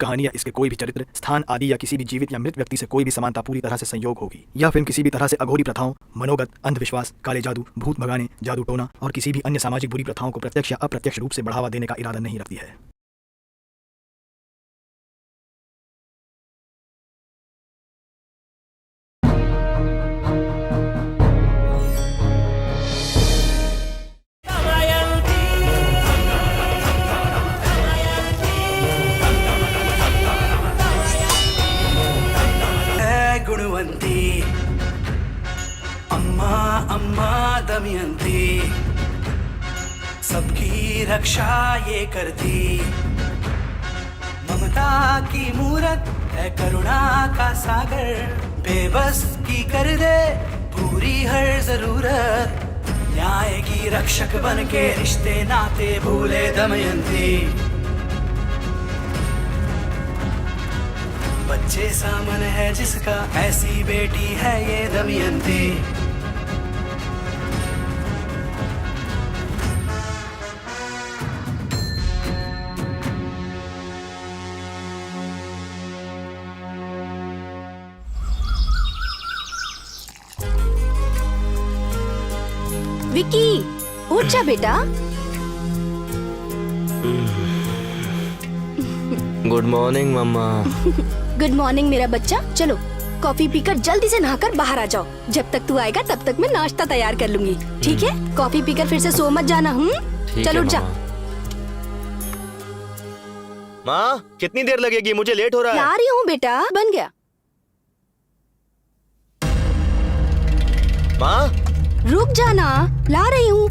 कहानी या इसके कोई भी चरित्र, स्थान आदि या किसी भी जीवित या मृत व्यक्ति से कोई भी समानता पूरी तरह से संयोग होगी। यह फिल्म किसी भी तरह से अघोरी प्रथाओं, मनोगत, अंधविश्वास, काले जादू, भूत भगाने, जादू टोना और किसी भी अन्य सामाजिक बुरी प्रथाओं को प्रत्यक्ष या अप्रत्यक्ष रूप से बढ़ावा देने का इरादा नहीं रखती है। गुणवंती अम्मा अम्मा दमयंती, सबकी रक्षा ये करती। ममता की मूरत है करुणा का सागर, बेबस की कर दे पूरी हर जरूरत। न्याय की रक्षक बन के रिश्ते नाते भूले दमयंती। बच्चे सामन है जिसका, ऐसी बेटी है ये दमयंती। विक्की, उठ जा बेटा। गुड मॉर्निंग मम्मा। गुड मॉर्निंग मेरा बच्चा। चलो कॉफी पीकर जल्दी से नहाकर बाहर आ जाओ। जब तक तू आएगा तब तक मैं नाश्ता तैयार कर लूंगी, ठीक है? कॉफी पीकर फिर से सो मत जाना। चल उठ जा। माँ, कितनी देर लगेगी? मुझे लेट हो रहा है। ला रही हूँ बेटा, बन गया। माँ, रुक जाना, ला रही हूँ।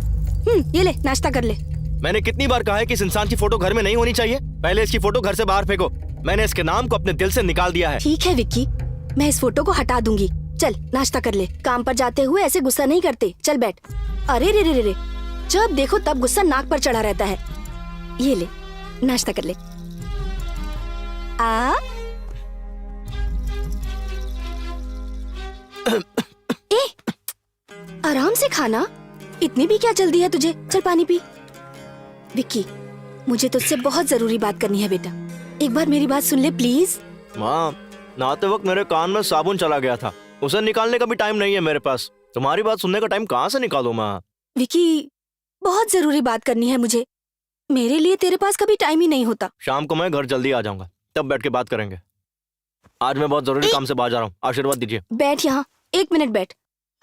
ये ले, नाश्ता कर ले। मैंने कितनी बार कहा है कि इस इंसान की फोटो घर में नहीं होनी चाहिए। पहले इसकी फोटो घर से बाहर फेंको। मैंने इसके नाम को अपने दिल से निकाल दिया है। ठीक है विक्की, मैं इस फोटो को हटा दूंगी। चल नाश्ता कर ले। काम पर जाते हुए ऐसे गुस्सा नहीं करते। चल बैठ। अरे रे रे रे रे, जब देखो तब गुस्सा नाक पर चढ़ा रहता है। ये ले, नाश्ता कर ले। ए, आराम से खाना। इतनी भी क्या जल्दी है तुझे? चल पानी पी। विक्की, मुझे तुझसे बहुत जरूरी बात करनी है बेटा। एक बार मेरी बात सुन ले प्लीज। माँ, नहाते वक्त मेरे कान में साबुन चला गया था, उसे निकालने का भी टाइम नहीं है मेरे पास। तुम्हारी बात सुनने का टाइम कहाँ से निकालूं माँ? विक्की, बहुत जरूरी बात करनी है मुझे। मेरे लिए तेरे पास कभी टाइम ही नहीं होता। शाम को मैं घर जल्दी आ जाऊंगा, तब बैठ के बात करेंगे। आज मैं बहुत जरूरी काम से बाहर जा रहा हूँ, आशीर्वाद दीजिए। बैठ यहाँ, 1 मिनट बैठ।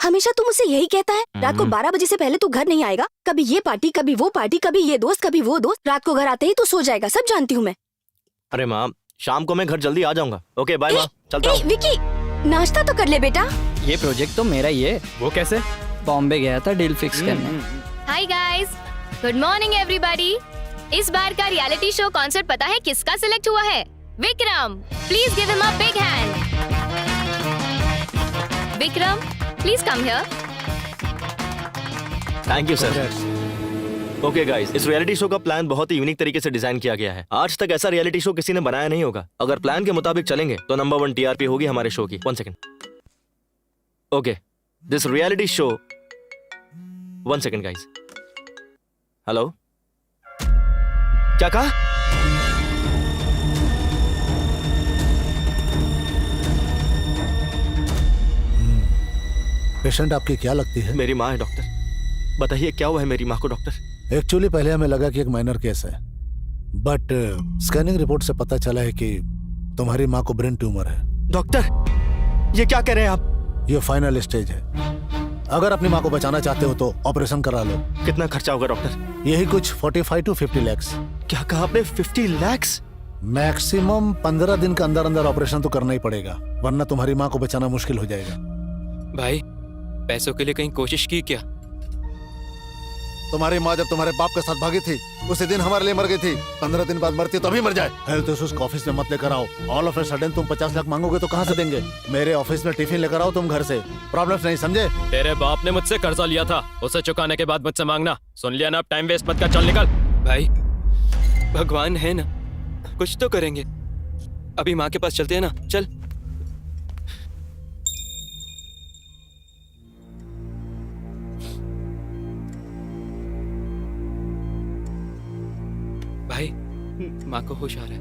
हमेशा तू मुझसे यही कहता है, रात को 12 बजे से पहले तू घर नहीं आएगा। कभी ये पार्टी, कभी वो पार्टी, कभी ये दोस्त, कभी वो दोस्त। रात को घर आते ही तू सो जाएगा, सब जानती हूँ मैं। अरे माँ, शाम को मैं घर जल्दी आ जाऊंगा। ओके बाय माँ, चलता हूँ। विक्की, नाश्ता तो कर ले बेटा। ये प्रोजेक्ट तो मेरा ही है। वो कैसे? बॉम्बे गया था डील फिक्स करने। Hi guys, good morning everybody. इस बार का रियलिटी शो कॉन्सेप्ट पता है किसका सिलेक्ट हुआ है? Vikram. Please give him a big hand. Vikram, please come here. Thank you sir. Okay guys, इस रियलिटी शो का प्लान बहुत ही यूनिक तरीके से डिजाइन किया गया है। आज तक ऐसा रियलिटी शो किसी ने बनाया नहीं होगा। अगर प्लान के मुताबिक चलेंगे तो नंबर 1 टीआरपी होगी हमारे शो की। 1 second. Okay, this reality show 1 second guys. Hello, क्या कहा? पेशेंट आपकी क्या लगती है? मेरी माँ है डॉक्टर। बताइए क्या हुआ है मेरी माँ को डॉक्टर? एक्चुअली पहले हमें लगा कि एक माइनर केस है, बट स्कैनिंग रिपोर्ट से पता चला है कि तुम्हारी माँ को ब्रेन ट्यूमर है। डॉक्टर, ये क्या कह रहे हैं आप? ये फाइनल स्टेज है। अगर अपनी माँ को बचाना चाहते हो तो ऑपरेशन करा लो। कितना खर्चा होगा डॉक्टर? यही कुछ 45 to 50 lakhs। क्या कहा आपने? 50 लाख? मैक्सिमम 15 दिन के अंदर अंदर ऑपरेशन तो करना ही पड़ेगा, वरना तुम्हारी माँ को बचाना मुश्किल हो जाएगा। भाई, पैसों के लिए कहीं कोशिश की क्या? तुम्हारी माँ जब तुम्हारे बाप के साथ भागी थी उसी दिन हमारे लिए मर गई थी। 15 दिन बाद मरती तो अभी मर जाए। हेल्थ इश्यूज ऑफिस में मत लेकर आओ। ऑल ऑफ ए सडन तुम 50 लाख मांगोगे तो कहाँ से देंगे? मेरे ऑफिस में टिफिन लेकर आओ तुम घर से। प्रॉब्लम्स नहीं, समझे? तेरे बाप ने मुझसे कर्जा लिया था, उसे चुकाने के बाद मुझसे मांगना। सुन लिया ना? अब टाइम वेस्ट मत कर, चल निकल। भाई, भगवान है ना, कुछ तो करेंगे। अभी माँ के पास चलते हैं ना, चल। भाई, माँ को होश आ रहा है।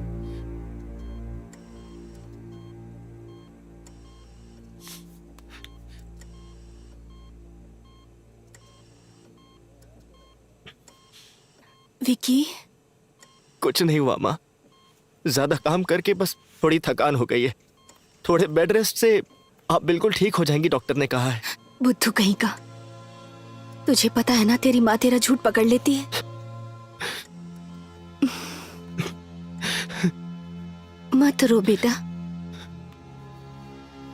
विकी, कुछ नहीं हुआ माँ, ज्यादा काम करके बस थोड़ी थकान हो गई है। थोड़े बेड रेस्ट से आप बिल्कुल ठीक हो जाएंगी, डॉक्टर ने कहा है। बुद्धू कहीं का, तुझे पता है ना तेरी माँ तेरा झूठ पकड़ लेती है। मत रो बेटा,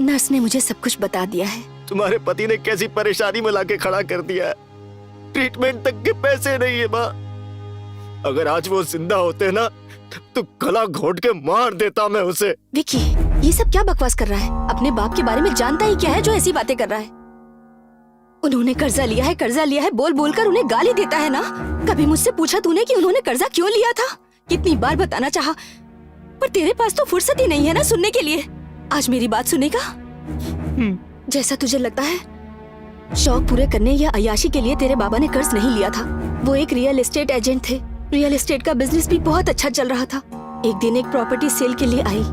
नर्स ने मुझे सब कुछ बता दिया है। तुम्हारे पति ने कैसी परेशानी में लाके खड़ा कर दिया है, ट्रीटमेंट तक के पैसे नहीं है माँ। अगर आज वो जिंदा होते ना तो गला घोट के मार देता मैं उसे। विकी, ये सब क्या बकवास कर रहा है? अपने बाप के बारे में जानता ही क्या है जो ऐसी बातें कर रहा है? उन्होंने कर्जा लिया है बोल बोल कर उन्हें गाली देता है ना। कभी मुझसे पूछा तूने कि उन्होंने कर्जा क्यों लिया था? कितनी बार बताना चाहा, पर तेरे पास तो फुर्सत ही नहीं है ना सुनने के लिए। आज मेरी बात सुनेगा? जैसा तुझे लगता है, शौक पूरे करने या अय्याशी के लिए तेरे बाबा ने कर्ज नहीं लिया था। वो एक रियल एस्टेट एजेंट थे। रियल एस्टेट का बिजनेस भी बहुत अच्छा चल रहा था। एक दिन एक प्रॉपर्टी सेल के लिए आई।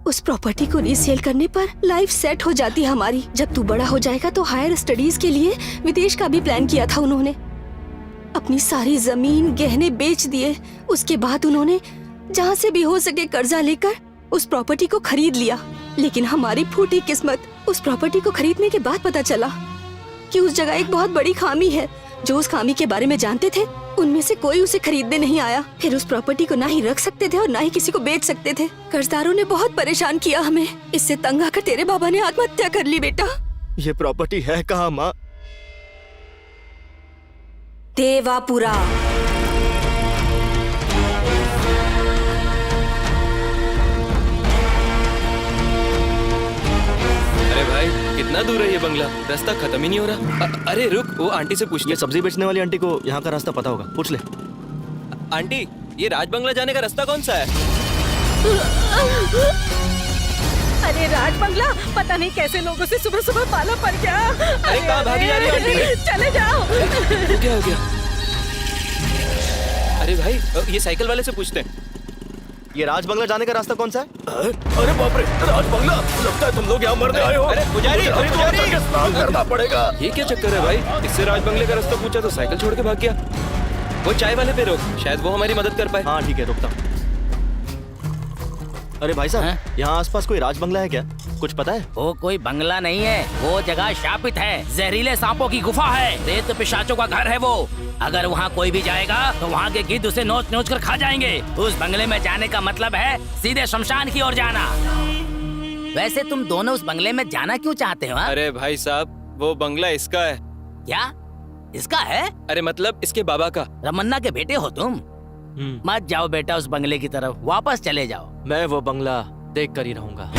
उस प्रॉपर्टी को रीसेल करने पर लाइफ सेट हो जाती हमारी। जब तू बड़ा हो जाएगा तो हायर स्टडीज के लिए विदेश का भी प्लान किया था उन्होंने। अपनी सारी जमीन गहने बेच दिए। उसके बाद उन्होंने जहाँ से भी हो सके कर्जा लेकर उस प्रॉपर्टी को खरीद लिया। लेकिन हमारी फूटी किस्मत, उस प्रॉपर्टी को खरीदने के बाद पता चला कि उस जगह एक बहुत बड़ी खामी है। जो उस खामी के बारे में जानते थे उनमें से कोई उसे खरीदने नहीं आया। फिर उस प्रॉपर्टी को ना ही रख सकते थे और ना ही किसी को बेच सकते थे। कर्जदारों ने बहुत परेशान किया हमें। इससे तंग आकर तेरे बाबा ने आत्महत्या कर ली बेटा। ये प्रॉपर्टी है कहाँ माँ? देवापुरा। अरे भाई, कितना दूर है ये बंगला? रास्ता खत्म ही नहीं हो रहा। अरे रुक, वो आंटी से पूछ ये ले। सब्जी बेचने वाली आंटी को यहाँ का रास्ता पता होगा, पूछ ले। आंटी, ये राज बंगला जाने का रास्ता कौन सा है? अरे राज बंगला, पता नहीं कैसे लोगों से सुबह सुबह पाला पड़ गया। अरे कहाँ भागी जा रही है आंटी? चले जाओ। वो क्या हो गया? अरे भाई, ये साइकिल वाले से पूछते हैं। ये राज बंगला जाने का रास्ता कौन सा है? अरे बाप रे, राज बंगला! लगता है तुम लोग यहाँ मरने आए हो। अरे पुजारी, मुझे हरिद्वार जाके स्नान करना पड़ेगा। ये क्या चक्कर है भाई? इससे राज बंगले का रास्ता पूछा तो साइकिल छोड़ के भाग गया। वो चाय वाले पे रोक, शायद वो हमारी मदद कर पाए। हाँ ठीक है, रुकता हूँ। अरे भाई साहब, यहाँ आसपास कोई राज बंगला है क्या? कुछ पता है? वो कोई बंगला नहीं है, वो जगह शापित है। जहरीले सांपों की गुफा है, प्रेत पिशाचों का घर है वो। अगर वहाँ कोई भी जाएगा तो वहाँ के गिद्ध उसे नोच नोच कर खा जाएंगे। उस बंगले में जाने का मतलब है सीधे शमशान की ओर जाना। वैसे तुम दोनों उस बंगले में जाना क्यों चाहते हो? अरे भाई साहब, वो बंगला इसका है। क्या इसका है? अरे मतलब इसके बाबा का। रमन्ना के बेटे हो तुम? मत जाओ बेटा उस बंगले की तरफ, वापस चले जाओ। मैं वो बंगला देख कर ही रहूंगा।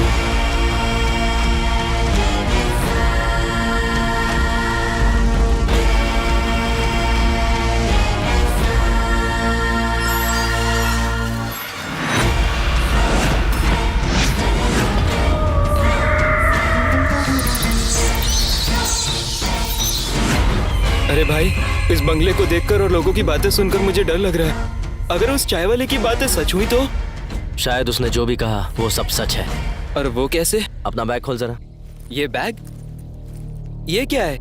अरे भाई, इस बंगले को देखकर और लोगों की बातें सुनकर मुझे डर लग रहा है। अगर उस चाय वाले की बातें सच हुई तो? शायद उसने जो भी कहा वो सब सच है। और वो कैसे? अपना बैग खोल जरा। ये बैग? ये क्या है?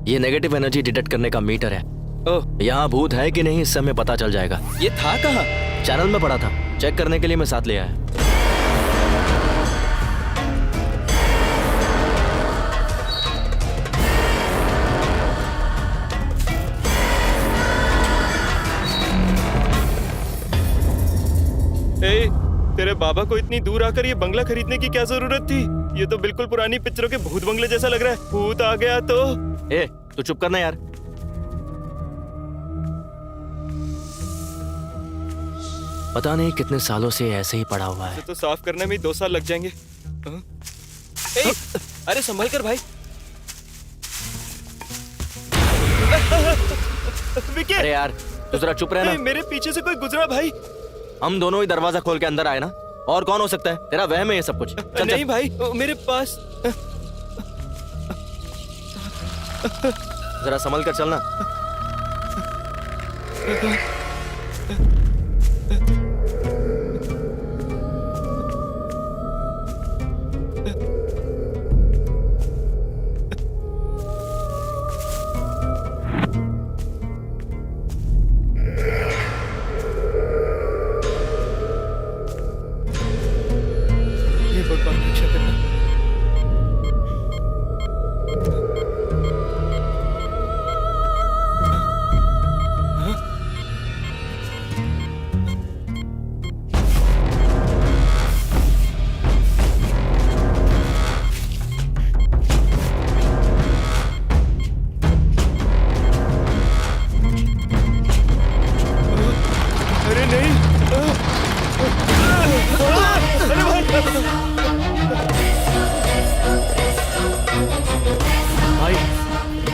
ये नेगेटिव एनर्जी डिटेक्ट करने का मीटर है। ओह, यहाँ भूत है कि नहीं इससे हमें पता चल जाएगा। ये था कहाँ? चैनल में पड़ा था, चेक करने के लिए मैं साथ ले आया। ए, तेरे बाबा को इतनी दूर आकर ये बंगला खरीदने की क्या जरूरत थी? ये तो बिल्कुल पुरानी पिक्चरों के भूत बंगले जैसा लग रहा है। भूत आ गया तो? ए, तू चुप करना यार। पता नहीं कितने सालों से ऐसे ही पड़ा हुआ है। तो साफ करने में 2 साल लग जाएंगे। हाँ? ए, अरे संभल कर भाई। विकी! अरे यार, तू जरा चुप रहना। मेरे पीछे से कोई गुजरा भाई। हम दोनों ही दरवाजा खोल के अंदर आए ना, और कौन हो सकता है? तेरा वहम है ये सब कुछ। चल, नहीं चल। भाई, मेरे पास। जरा संभल कर चलना। भाई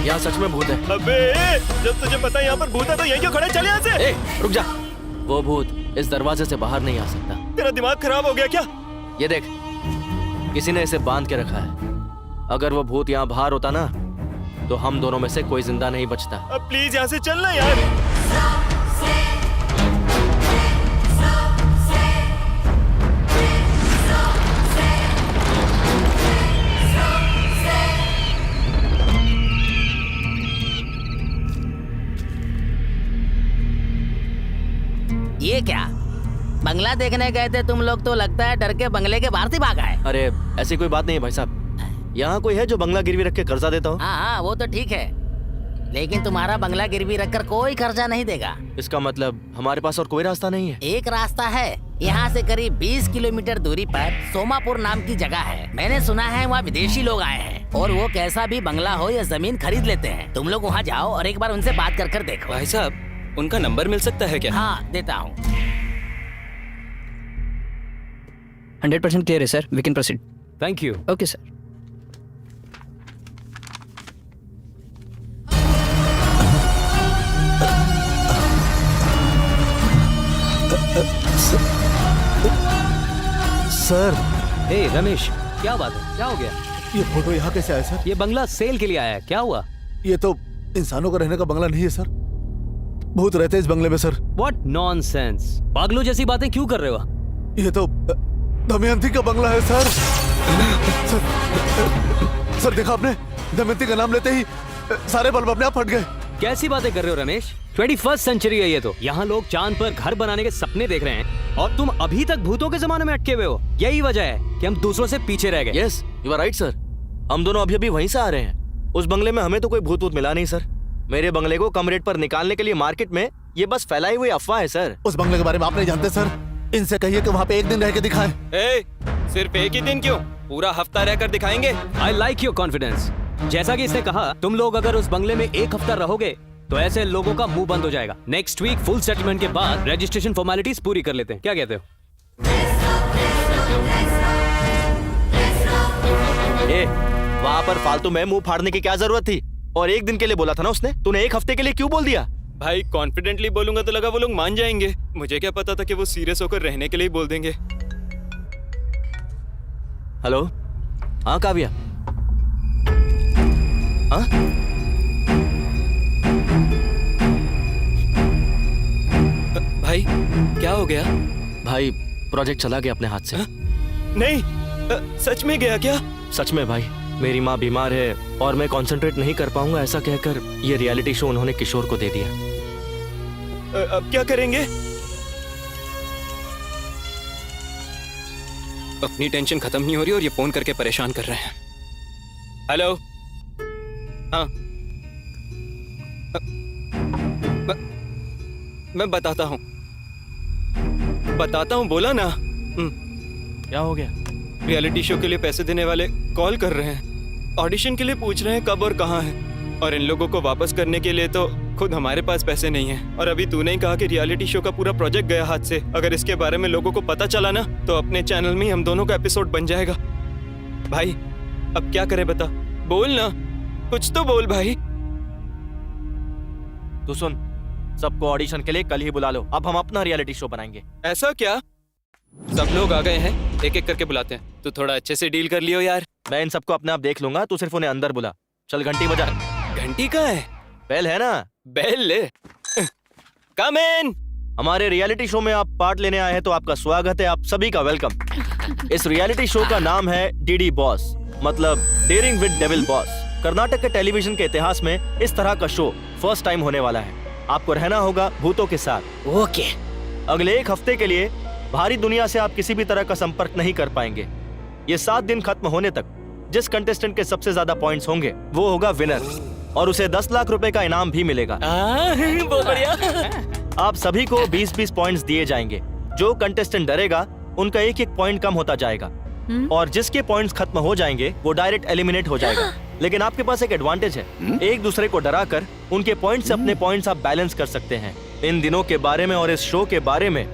यहाँ सच में भूत है। अबे जब तुझे पता है यहाँ पर भूत है तो यहीं क्यों खड़े, चले यहाँ से। ए, रुक जा। वो भूत इस दरवाजे से बाहर नहीं आ सकता। तेरा दिमाग खराब हो गया क्या? ये देख, किसी ने इसे बांध के रखा है। अगर वो भूत यहाँ बाहर होता ना तो हम दोनों में से कोई जिंदा नहीं बचता। अब प्लीज यहाँ से चलना यार। ये क्या बंगला देखने गए थे तुम लोग, तो लगता है डर के बंगले के बाहर से भागा है। अरे ऐसी कोई बात नहीं है भाई साहब। यहाँ कोई है जो बंगला गिरवी रख के कर्जा देता हो? हाँ हाँ वो तो ठीक है, लेकिन तुम्हारा बंगला गिरवी रखकर कोई कर्जा नहीं देगा। इसका मतलब हमारे पास और कोई रास्ता नहीं है? एक रास्ता है, यहाँ से करीब 20 किलोमीटर दूरी पर सोमापुर नाम की जगह है। मैंने सुना है वहाँ विदेशी लोग आए हैं और वो कैसा भी बंगला हो या जमीन खरीद लेते हैं। तुम लोग वहाँ जाओ और एक बार उनसे बात कर देखो। भाई साहब उनका नंबर मिल सकता है क्या? हाँ देता हूँ। 100% क्लियर है sir, we can proceed. Thank you. Okay sir. Sir hey Ramesh, क्या बात है, क्या हो गया? ये फोटो यहाँ कैसे आया सर? ये बंगला सेल के लिए आया है, क्या हुआ? ये तो इंसानों का रहने का बंगला नहीं है सर, भूत रहते हैं इस बंगले में सर। व्हाट नॉनसेंस, पागलों जैसी बातें क्यों कर रहे हो? ये तो दमयंती का बंगला है सर। सर देखा आपने, दमयंती का नाम लेते ही सारे बल्ब अपने आप फट गए। कैसी बातें कर रहे हो रमेश? 21st सेंचुरी है ये तो। यहाँ लोग चांद पर घर बनाने के सपने देख रहे हैं और तुम अभी तक भूतों के जमाने में अटके हुए हो। यही वजह है कि हम दूसरों से पीछे रह गए। Yes you are right sir, हम दोनों अभी वहीं से आ रहे हैं। उस बंगले में हमें तो कोई भूत वूत मिला नहीं सर। मेरे बंगले को कम रेट पर निकालने के लिए मार्केट में ये बस फैलाई हुई अफवाह है सर। उस बंगले के बारे में आप नहीं जानते सर, इनसे कहिए कि वहाँ पे एक दिन रह के दिखाएं। सिर्फ एक ही दिन क्यों, पूरा हफ्ता रहकर दिखाएंगे। I like your confidence. जैसा कि इसने कहा, तुम लोग अगर उस बंगले में एक हफ्ता रहोगे तो ऐसे लोगों का मुंह बंद हो जाएगा। नेक्स्ट वीक फुल सेटलमेंट के बाद रजिस्ट्रेशन फॉर्मेलिटीज पूरी कर लेते हैं, क्या कहते हो? वहाँ पर फालतू में मुंह फाड़ने की क्या जरूरत थी? और एक दिन के लिए बोला था ना उसने, तूने एक हफ्ते के लिए क्यों बोल दिया? भाई कॉन्फिडेंटली बोलूंगा तो लगा वो लोग मान जाएंगे। मुझे क्या पता था कि वो सीरियस होकर रहने के लिए बोल देंगे। हेलो, हाँ काव्या, हाँ भाई क्या हो गया? भाई प्रोजेक्ट चला गया अपने हाथ से। नहीं, सच में गया क्या? सच में भाई, मेरी माँ बीमार है और मैं कंसंट्रेट नहीं कर पाऊंगा, ऐसा कहकर ये रियलिटी शो उन्होंने किशोर को दे दिया। अब क्या करेंगे? अपनी टेंशन खत्म नहीं हो रही और ये फोन करके परेशान कर रहे हैं। हेलो, हाँ मैं बताता हूँ बोला ना। क्या हो गया? रियलिटी शो के लिए पैसे देने वाले कॉल कर रहे हैं, ऑडिशन के लिए पूछ रहे हैं कब और कहाँ है, और इन लोगों को वापस करने के लिए तो खुद हमारे पास पैसे नहीं हैं। और अभी तूने ही कहा कि रियलिटी शो का पूरा प्रोजेक्ट गया हाथ से। अगर इसके बारे में लोगों को पता चला ना तो अपने चैनल में ही हम दोनों का एपिसोड बन जाएगा। भाई अब क्या करें बता, बोल ना, कुछ तो बोल भाई। तू सुन, सबको ऑडिशन के लिए कल ही बुला लो, अब हम अपना रियलिटी शो बनाएंगे। ऐसा क्या? सब लोग आ गए हैं, एक एक करके बुलाते हैं। तू थोड़ा अच्छे से डील कर लियो यार। मैं इन सबको अपने आप देख लूंगा, तू सिर्फ उन्हें अंदर बुला। चल घंटी बजा। घंटी कहाँ है? बेल है ना, बेल ले। कम इन। हमारे रियलिटी शो में आप पार्ट लेने आए हैं तो आपका स्वागत है, आप सभी का वेलकम। इस रियलिटी शो का नाम है डीडी बॉस, मतलब daring with devil boss. Karnataka के टेलीविजन के इतिहास में इस तरह का शो फर्स्ट टाइम होने वाला है। आपको रहना होगा भूतों के साथ। ओके। अगले एक हफ्ते के लिए बाहरी दुनिया से आप किसी भी तरह का संपर्क नहीं कर पाएंगे। ये 7 दिन खत्म होने तक जिस कंटेस्टेंट के सबसे ज्यादा पॉइंट्स होंगे वो होगा विनर, और उसे 10 लाख रुपए का इनाम भी मिलेगा। बहुत बढ़िया। आप सभी को 20-20 पॉइंट्स दिए जाएंगे। जो कंटेस्टेंट डरेगा उनका एक एक पॉइंट कम होता जाएगा, और जिसके पॉइंट्स खत्म हो जाएंगे वो डायरेक्ट एलिमिनेट हो जाएगा। लेकिन आपके पास एक एडवांटेज है, एक दूसरे को डराकर उनके पॉइंट्स से अपने पॉइंट्स आप बैलेंस कर सकते हैं। इन दिनों के बारे में और इस शो के बारे में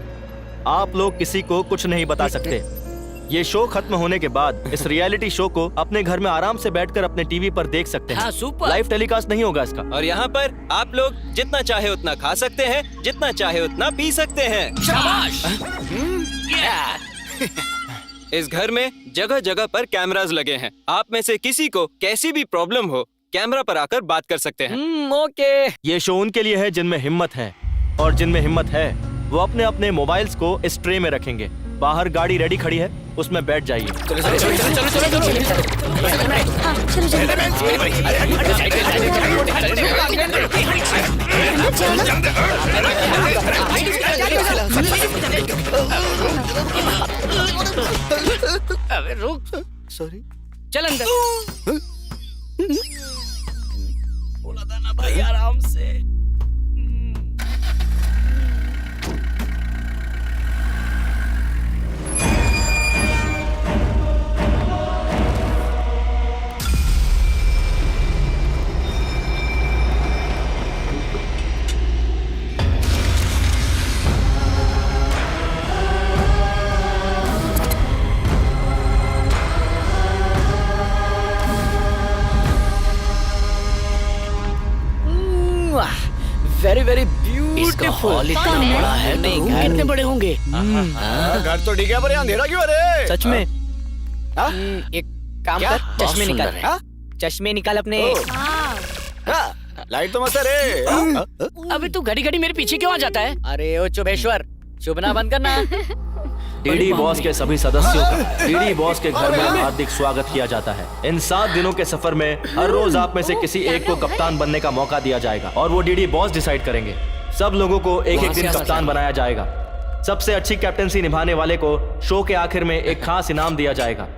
आप लोग किसी को कुछ नहीं बता सकते। ये शो खत्म होने के बाद इस रियलिटी शो को अपने घर में आराम से बैठकर अपने टीवी पर देख सकते हैं। हाँ, सुपर। लाइव टेलीकास्ट नहीं होगा इसका। और यहाँ पर आप लोग जितना चाहे उतना खा सकते हैं, जितना चाहे उतना पी सकते हैं। शाबाश। इस घर में जगह जगह पर कैमरास लगे हैं। आप में से किसी को कैसी भी प्रॉब्लम हो, कैमरा पर आकर बात कर सकते हैं। ओके। ये शो उनके लिए है जिनमें हिम्मत है, और जिनमें हिम्मत है वो अपने अपने मोबाइल्स को इस ट्रे में रखेंगे। बाहर गाड़ी रेडी खड़ी है, उसमें बैठ जाइए। अबे रुक। सॉरी। चल अंदर। बोला था ना भाई आराम से। Very very beautiful. इतना बड़ा है तो रूम कितने बड़े होंगे? घर तो ठीक है पर अंधेरा क्यों है? सच में। एक काम कर, चश्मे निकाल। चश्मे निकाल अपने। लाइट तो मस्त है रे। अबे तू घड़ी घड़ी मेरे पीछे क्यों आ जाता है? अरे ओ चुभेश्वर, चुभना बंद करना। डीडी बॉस के सभी सदस्यों का डीडी बॉस के घर में हार्दिक स्वागत किया जाता है। इन 7 दिनों के सफर में हर रोज आप में से किसी एक को कप्तान बनने का मौका दिया जाएगा, और वो डीडी बॉस डिसाइड करेंगे। सब लोगों को एक एक दिन कप्तान बनाया जाएगा। सबसे अच्छी कैप्टनसी निभाने वाले को शो के आखिर में एक खास इनाम दिया जाएगा।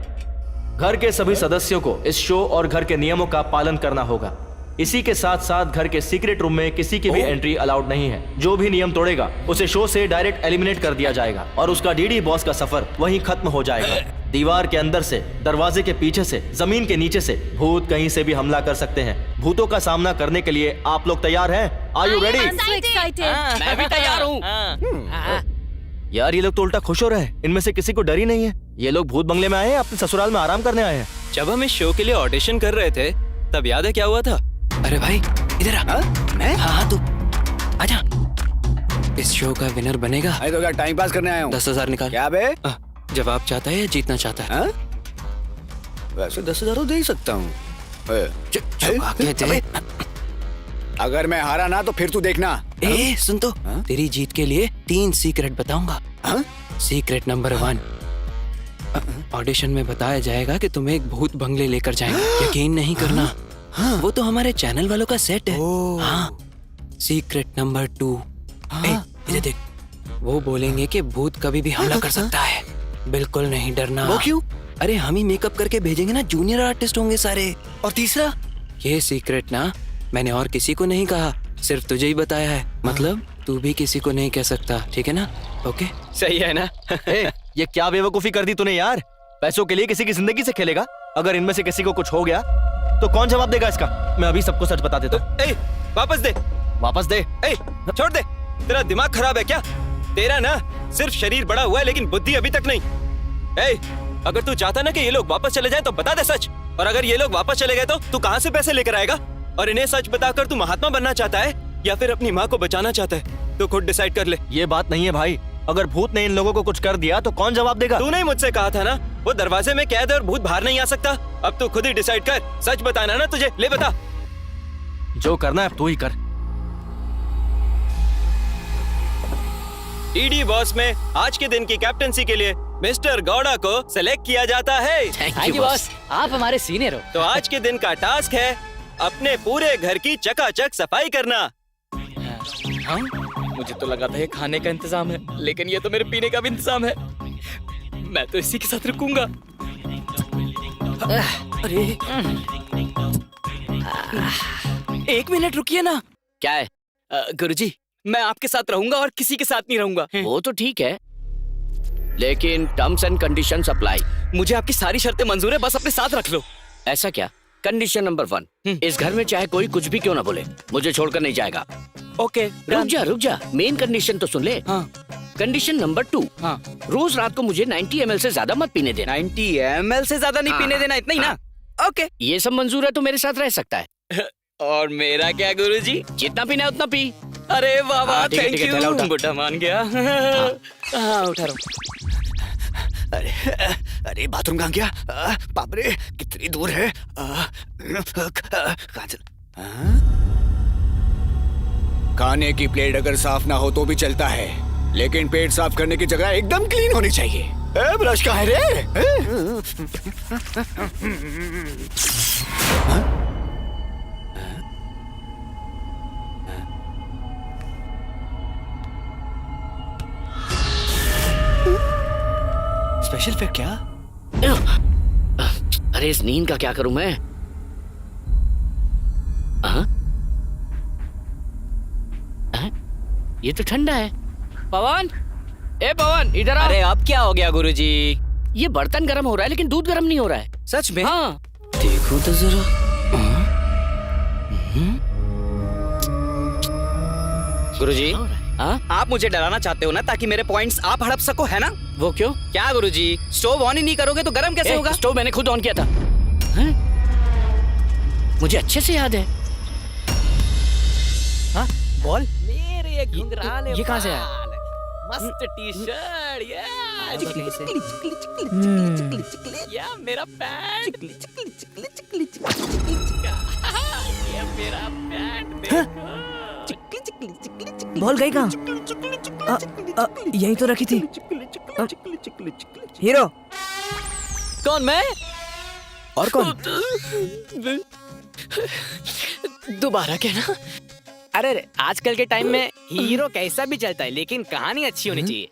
घर के सभी सदस्यों को इस शो और घर के नियमों का पालन करना होगा। इसी के साथ साथ घर के सीक्रेट रूम में किसी की भी एंट्री अलाउड नहीं है। जो भी नियम तोड़ेगा उसे शो से डायरेक्ट एलिमिनेट कर दिया जाएगा, और उसका डीडी बॉस का सफर वहीं खत्म हो जाएगा। दीवार के अंदर से, दरवाजे के पीछे से, जमीन के नीचे से भूत कहीं से भी हमला कर सकते हैं। भूतों का सामना करने के लिए आप लोग तैयार हैं? Are you ready? मैं भी तैयार हूँ। यार ये लोग तो उल्टा खुश हो रहे हैं। इनमें से किसी को डर ही नहीं है। ये लोग भूत बंगले में आए हैं, अपने ससुराल में आराम करने आए हैं। जब हम इस शो के लिए ऑडिशन कर रहे थे, तब याद है क्या हुआ था? अरे भाई इधर आ। मैं? हाँ तू आजा। इस शो का विनर बनेगा। अरे तो क्या टाइम पास करने आया हूँ? 10,000 निकाल। क्या बे? जवाब चाहता है या जीतना चाहता है? वैसे 10,000 तो दे ही सकता हूँ। अगर मैं हारा ना तो फिर तू देखना। ए सुन तो, तेरी जीत के लिए 3 सीक्रेट बताऊंगा। सीक्रेट नंबर 1, ऑडिशन में बताया जाएगा कि तुम्हें एक भूत बंगले लेकर जाएंगे। यकीन नहीं करना, वो तो हमारे चैनल वालों का सेट है। हाँ। सीक्रेट नंबर 2, इधर देख, वो बोलेंगे कि भूत कभी भी हमला कर सकता है, बिल्कुल नहीं डरना। वो क्यों? अरे हम ही मेकअप करके भेजेंगे ना, जूनियर आर्टिस्ट होंगे सारे। और तीसरा? ये सीक्रेट ना मैंने और किसी को नहीं कहा, सिर्फ तुझे ही बताया है। मतलब तू भी किसी को नहीं कह सकता, ठीक है ना? ओके, सही है ना? ये क्या बेवकूफी कर दी तूने यार। पैसों के लिए किसी की जिंदगी से खेलेगा। अगर इनमें से किसी को कुछ हो गया तो कौन जवाब देगा इसका? मैं अभी सबको सच बता देता हूँ। वापस दे, वापस दे। छोड़ दे। तेरा दिमाग खराब है क्या? तेरा ना सिर्फ शरीर बड़ा हुआ है लेकिन बुद्धि अभी तक नहीं। अगर तू चाहता ना कि ये लोग वापस चले जाएं तो बता दे सच। और अगर ये लोग वापस चले गए तो तू कहाँ से पैसे लेकर आएगा? और इन्हें सच बताकर तू महात्मा बनना चाहता है या फिर अपनी माँ को बचाना चाहता है? तो खुद डिसाइड कर ले। ये बात नहीं है भाई। अगर भूत ने इन लोगों को कुछ कर दिया तो कौन जवाब देगा? तूने ही मुझसे कहा था ना, वो दरवाजे में कैद है और भूत बाहर नहीं आ सकता। अब तू खुद ही डिसाइड कर। सच बताना ना तुझे। ले बता। जो करना है तू ही कर। डीडी बॉस में आज के दिन की कैप्टनसी के लिए मिस्टर गौड़ा को सिलेक्ट किया जाता है। थैंक यू बॉस, आप हमारे सीनियर हो। तो आज के दिन का टास्क है अपने पूरे घर की चकाचक सफाई करना। हाँ? मुझे तो लगा था ये खाने का इंतजाम है, लेकिन ये तो मेरे पीने का भी इंतजाम है। मैं तो इसी के साथ रुकूंगा। अरे 1 मिनट रुकिए ना। क्या है? गुरुजी, मैं आपके साथ रहूंगा और किसी के साथ नहीं रहूंगा। वो तो ठीक है, लेकिन टर्म्स एंड कंडीशंस अप्लाई। मुझे आपकी सारी शर्तें मंजूर है, बस अपने साथ रख लो। ऐसा क्या? कंडीशन नंबर 1, इस घर में चाहे कोई कुछ भी क्यों ना बोले, मुझे छोड़कर नहीं जाएगा। ओके। रुक जा, मेन कंडीशन तो सुन ले। हाँ। कंडीशन नंबर 2, हाँ। रोज रात को मुझे 90 ml से ज्यादा मत पीने देना। 90 ml से ज्यादा नहीं पीने देना, इतना ही ना? ओके। ये सब मंजूर है तो मेरे साथ रह सकता है। और मेरा क्या गुरुजी? जितना पीना है उतना पी। अरे वाह वाह, हाँ, ठीक है, थैंक ठीक है, थैला यू, उठा। बुड्ढा मान गया। हाँ उठा रहा हूँ। अरे बाथरूम कहाँ गया? बाप रे, कितनी दूर है? कहाँ चल? खाने की प्लेट अगर साफ ना हो तो भी चलता है, लेकिन पेट साफ करने की जगह एकदम क्लीन होनी चाहिए। ब्रश कहाँ है रे? स्पेशल इफेक्ट क्या? अरे इस नींद का क्या करूं मैं? हाँ? हाँ? ये तो ठंडा है। पवन, ए पवन, इधर आ। अरे अब क्या हो गया गुरुजी? ये बर्तन गर्म हो रहा है लेकिन दूध गर्म नहीं हो रहा है। सच में? हाँ। देखो तो जरा। गुरुजी, हाँ? आप मुझे डराना चाहते हो ना, ताकि मेरे पॉइंट्स आप हड़प सको, है ना? वो क्यों? क्या गुरुजी, स्टोव ऑन ही नहीं करोगे तो गर्म कैसे होगा? स्टोव मैंने खुद ऑन किया था। हैं? मुझे अच्छे से याद है। हाँ? बॉल? मेरे ये घुंघराले ये कहाँ से आया? बाल, मस्त टी शर्ट, या मेरा पैंट, ये मेरा पैंट देखो। बॉल गई कहाँ? यही तो रखी थी। हीरो कौन, मैं? और कौन? दोबारा कहना। अरे आजकल के टाइम में हीरो कैसा भी चलता है, लेकिन कहानी अच्छी होनी चाहिए।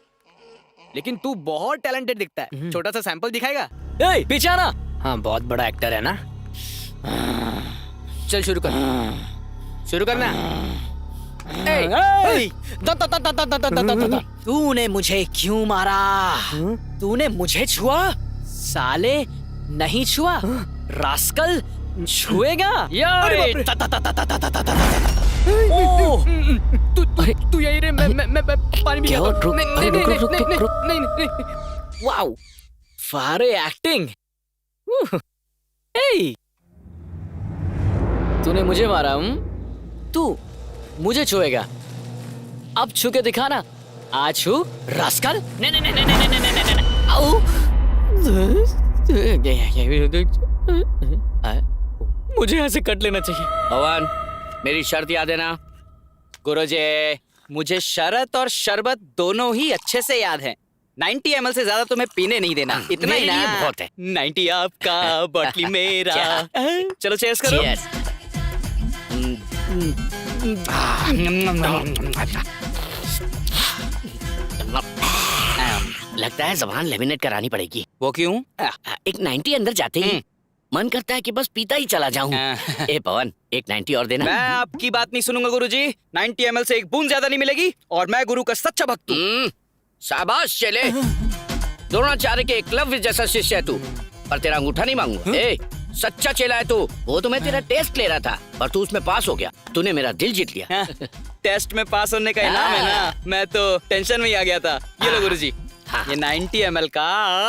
लेकिन तू बहुत टैलेंटेड दिखता है, छोटा सा सैंपल दिखाएगा? ए, पीछे आना। हाँ, बहुत बड़ा एक्टर है ना। चल शुरू कर। शुरू करना। तूने मुझे क्यों मारा? तूने मुझे छुआ? साले नहीं छुआ, रास्कल छुएगा? तू यही रे, मैं पानी भी क्या? आता हूँ। रुक। वाओ, फारे एक्टिंग। तूने मुझे मारा? तू मुझे छुएगा? अब छू के दिखाना। आज छू, रास्कल। मुझे यहाँ से कट लेना चाहिए। भगवान, मेरी शर्त याद है ना? गुरुजी, मुझे शरत और शरबत दोनों ही अच्छे से याद है। 90 ml से ज्यादा तुम्हें पीने नहीं देना, इतना ही मेरे ना? लिए बहुत है। 90 आपका, बॉटली मेरा। चलो चेयर्स करो। Cheers। लगता है जबान लेमिनेट करानी पड़ेगी। वो क्यों? एक 90 अंदर जाते ही मन करता है कि बस पीता ही चला जाऊं। ए पवन, एक 90 और देना। मैं आपकी बात नहीं सुनूंगा गुरुजी। 90 ml से एक बूंद ज्यादा नहीं मिलेगी, और मैं गुरु का सच्चा भक्त हूँ। शाबाश चले। द्रोणाचार्य के एकलव्य जैसा शिष्य है तू, पर तेरा अंगूठा नहीं मांगूंगा। ए, सच्चा चेला है तू। वो तो मैं तेरा टेस्ट ले रहा था, पर तू उसमें पास हो गया। तूने मेरा दिल जीत लिया। टेस्ट में पास होने का इनाम है ना? मैं तो टेंशन में ही आ गया था। ये लो गुरुजी, ये 90 ml का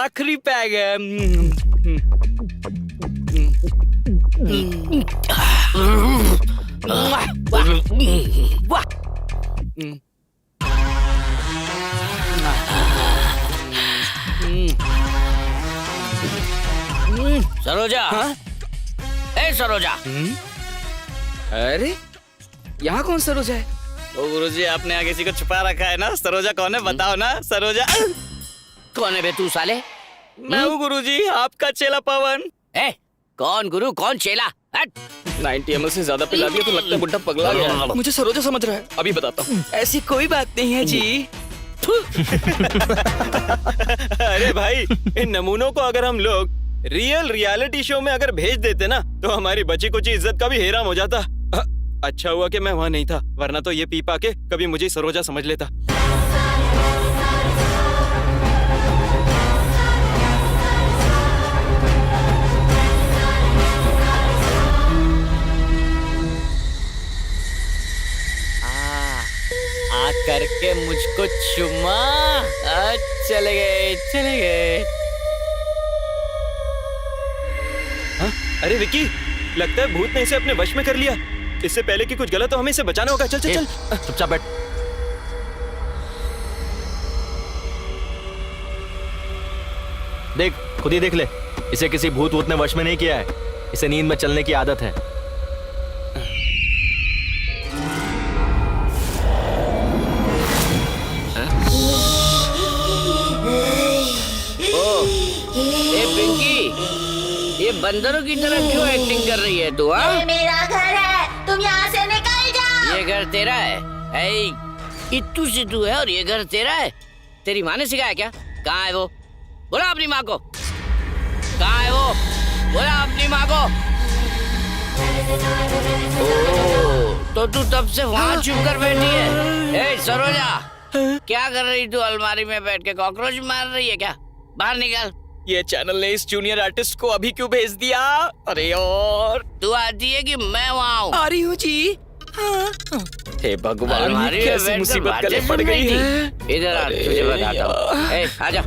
आखिरी पैग है। सरोजा। ए सरोजा। अरे यहाँ कौन सरोजा है? ओ गुरुजी, आपने यहाँ किसी को छुपा रखा है ना? सरोजा कौन है, बताओ ना। सरोजा कौन है बे तू साले? मैं हूँ गुरुजी, आपका चेला पवन। ए, कौन गुरु कौन चेला? हट। 90 ml से ज्यादा पिला दिया तो लगता है बुड्ढा पगला गया है। मुझे सरोजा समझ रहा है, अभी बताता हूँ। ऐसी कोई बात नहीं है जी। अरे भाई, इन नमूनों को अगर हम लोग रियलिटी शो में अगर भेज देते ना, तो हमारी बची कुची इज्जत का भी हेराम हो जाता। अच्छा हुआ कि मैं वहाँ नहीं था, वरना तो ये पी पा के कभी मुझे सरोजा समझ लेता। आ करके मुझको कुछ चुम्मा। चले गए चले गए। हाँ? अरे विक्की, लगता है भूत ने इसे अपने वश में कर लिया। इससे पहले कि कुछ गलत हो हमें इसे बचाना होगा। चल चल चल। चुपचाप बैठ। देख, खुद ही देख ले। इसे किसी भूत वूत ने वश में नहीं किया है। इसे नींद में चलने की आदत है। ए पिंकी, ये बंदरों की तरह क्यों एक्टिंग कर रही है तू? हाँ, मेरा घर है, तुम यहाँ से निकल जाओ। ये घर तेरा है? इत्तू सिद्धू है और ये घर तेरा है? तेरी माँ ने सिखाया क्या? कहाँ है वो? बोला अपनी माँ को। कहाँ है वो? बोला अपनी माँ को। ओह, तो तू तब से वहाँ छुप कर बैठी है। ए सरोजा, क्या कर रही तू? अलमारी में बैठ के कॉकरोच मार रही है क्या? बाहर निकल। ये चैनल ने इस जूनियर आर्टिस्ट को अभी क्यों भेज दिया? अरे यार, तू आती है कि मैं वहाँ हूँ? आ रही हूँ जी। हे भगवान, अलमारी ये में कैसी बैठकर मुसीबत बातें गले पड़ सुन गई रही है। थी। इधर आ, तुझे बताता हूँ। ए, आजा।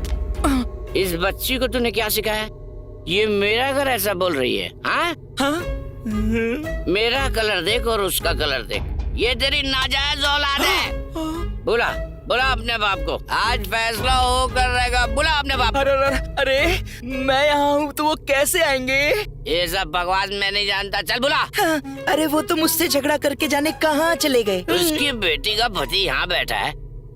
इस बच्ची को तूने क्या सिखाया? ये मेरा घर ऐसा बोल रही है? हाँ? मेरा कलर देख और उसका कलर देख। ये तेरी नाजायज औलाद है। बोला बोला अपने बाप को। आज फैसला होकर रहेगा। बोला अपने बाप। अरे मैं यहाँ हूँ तो वो कैसे आएंगे? ये सब बकवास मैं नहीं जानता। चल बोला। अरे वो तो मुझसे झगड़ा करके जाने कहाँ चले गए। उसकी बेटी का पति यहाँ बैठा है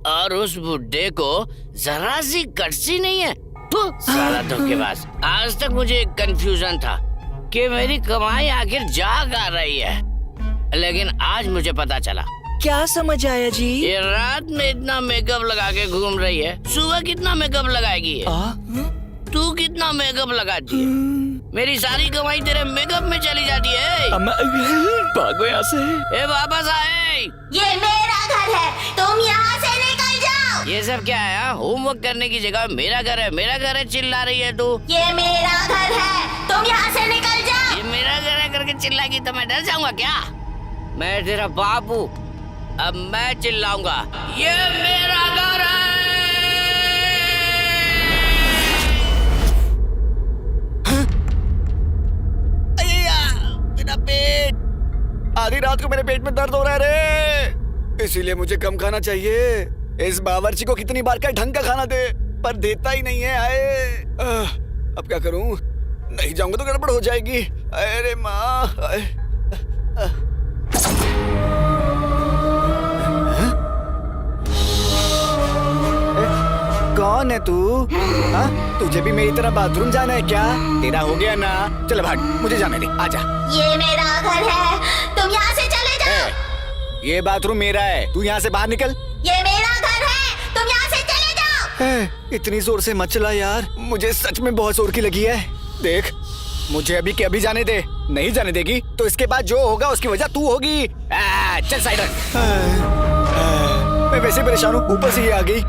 और उस बुड्ढे को जरा सी कटसी नहीं है। सारा धोखेबाज। आज तक मुझे एक कंफ्यूजन था कि मेरी कमाई आखिर जा कहाँ रही है, लेकिन आज मुझे पता चला। क्या समझ आया जी? ये रात में इतना मेकअप लगा के घूम रही है, सुबह कितना मेकअप लगाएगी ये? तू कितना मेकअप लगाती है? मेरी सारी कमाई तेरे मेकअप में चली जाती है। भागो यहाँ से। ए वापस आए। ये मेरा घर है, तुम यहाँ से निकल जाओ। ये सब क्या है? होमवर्क करने की जगह मेरा घर है, मेरा घर है चिल्ला रही है तू। ये मेरा घर है, तुम यहाँ से निकल जाओ। ये मेरा घर है करके चिल्लाएगी तो मैं डर जाऊंगा क्या? मैं तेरा बाप हूँ, अब मैं चिल्लाऊंगा। ये मेरा घर है। अरे यार, मेरा पेट। आधी रात को मेरे पेट में दर्द हो रहा है रे। इसीलिए मुझे कम खाना चाहिए। इस बावर्ची को कितनी बार का ढंग का खाना दे, पर देता ही नहीं है। आए अब क्या करूं? नहीं जाऊंगा तो गड़बड़ हो जाएगी। अरे माँ, कौन है तू? हाँ? तुझे भी मेरी तरह बाथरूम जाना है क्या? तेरा हो गया ना? चल भाग, मुझे जाने दे। आजा। ये मेरा घर है, तुम यहाँ से चले जाओ। ये बाथरूम मेरा है, तू यहाँ से बाहर निकल। ये मेरा घर है, तुम यहाँ से चले जाओ। इतनी जोर से मत चला यार, मुझे सच में बहुत जोर की लगी है। देख, मुझे अभी के अभी जाने दे। नहीं जाने देगी तो इसके बाद जो होगा उसकी वजह तू होगी। चल साइड रख। मैं वैसे परेशान हूँ, ऊपर से ये आ गई।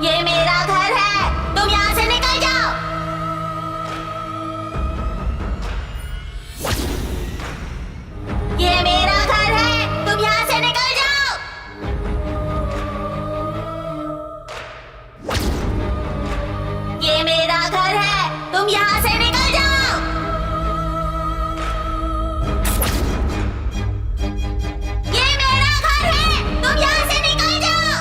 ये मेरा घर है, तुम यहाँ से निकल जाओ। ये मेरा घर है, तुम यहाँ से निकल जाओ। ये मेरा घर है, तुम यहाँ से निकल जाओ। ये मेरा घर है, तुम यहाँ से निकल जाओ।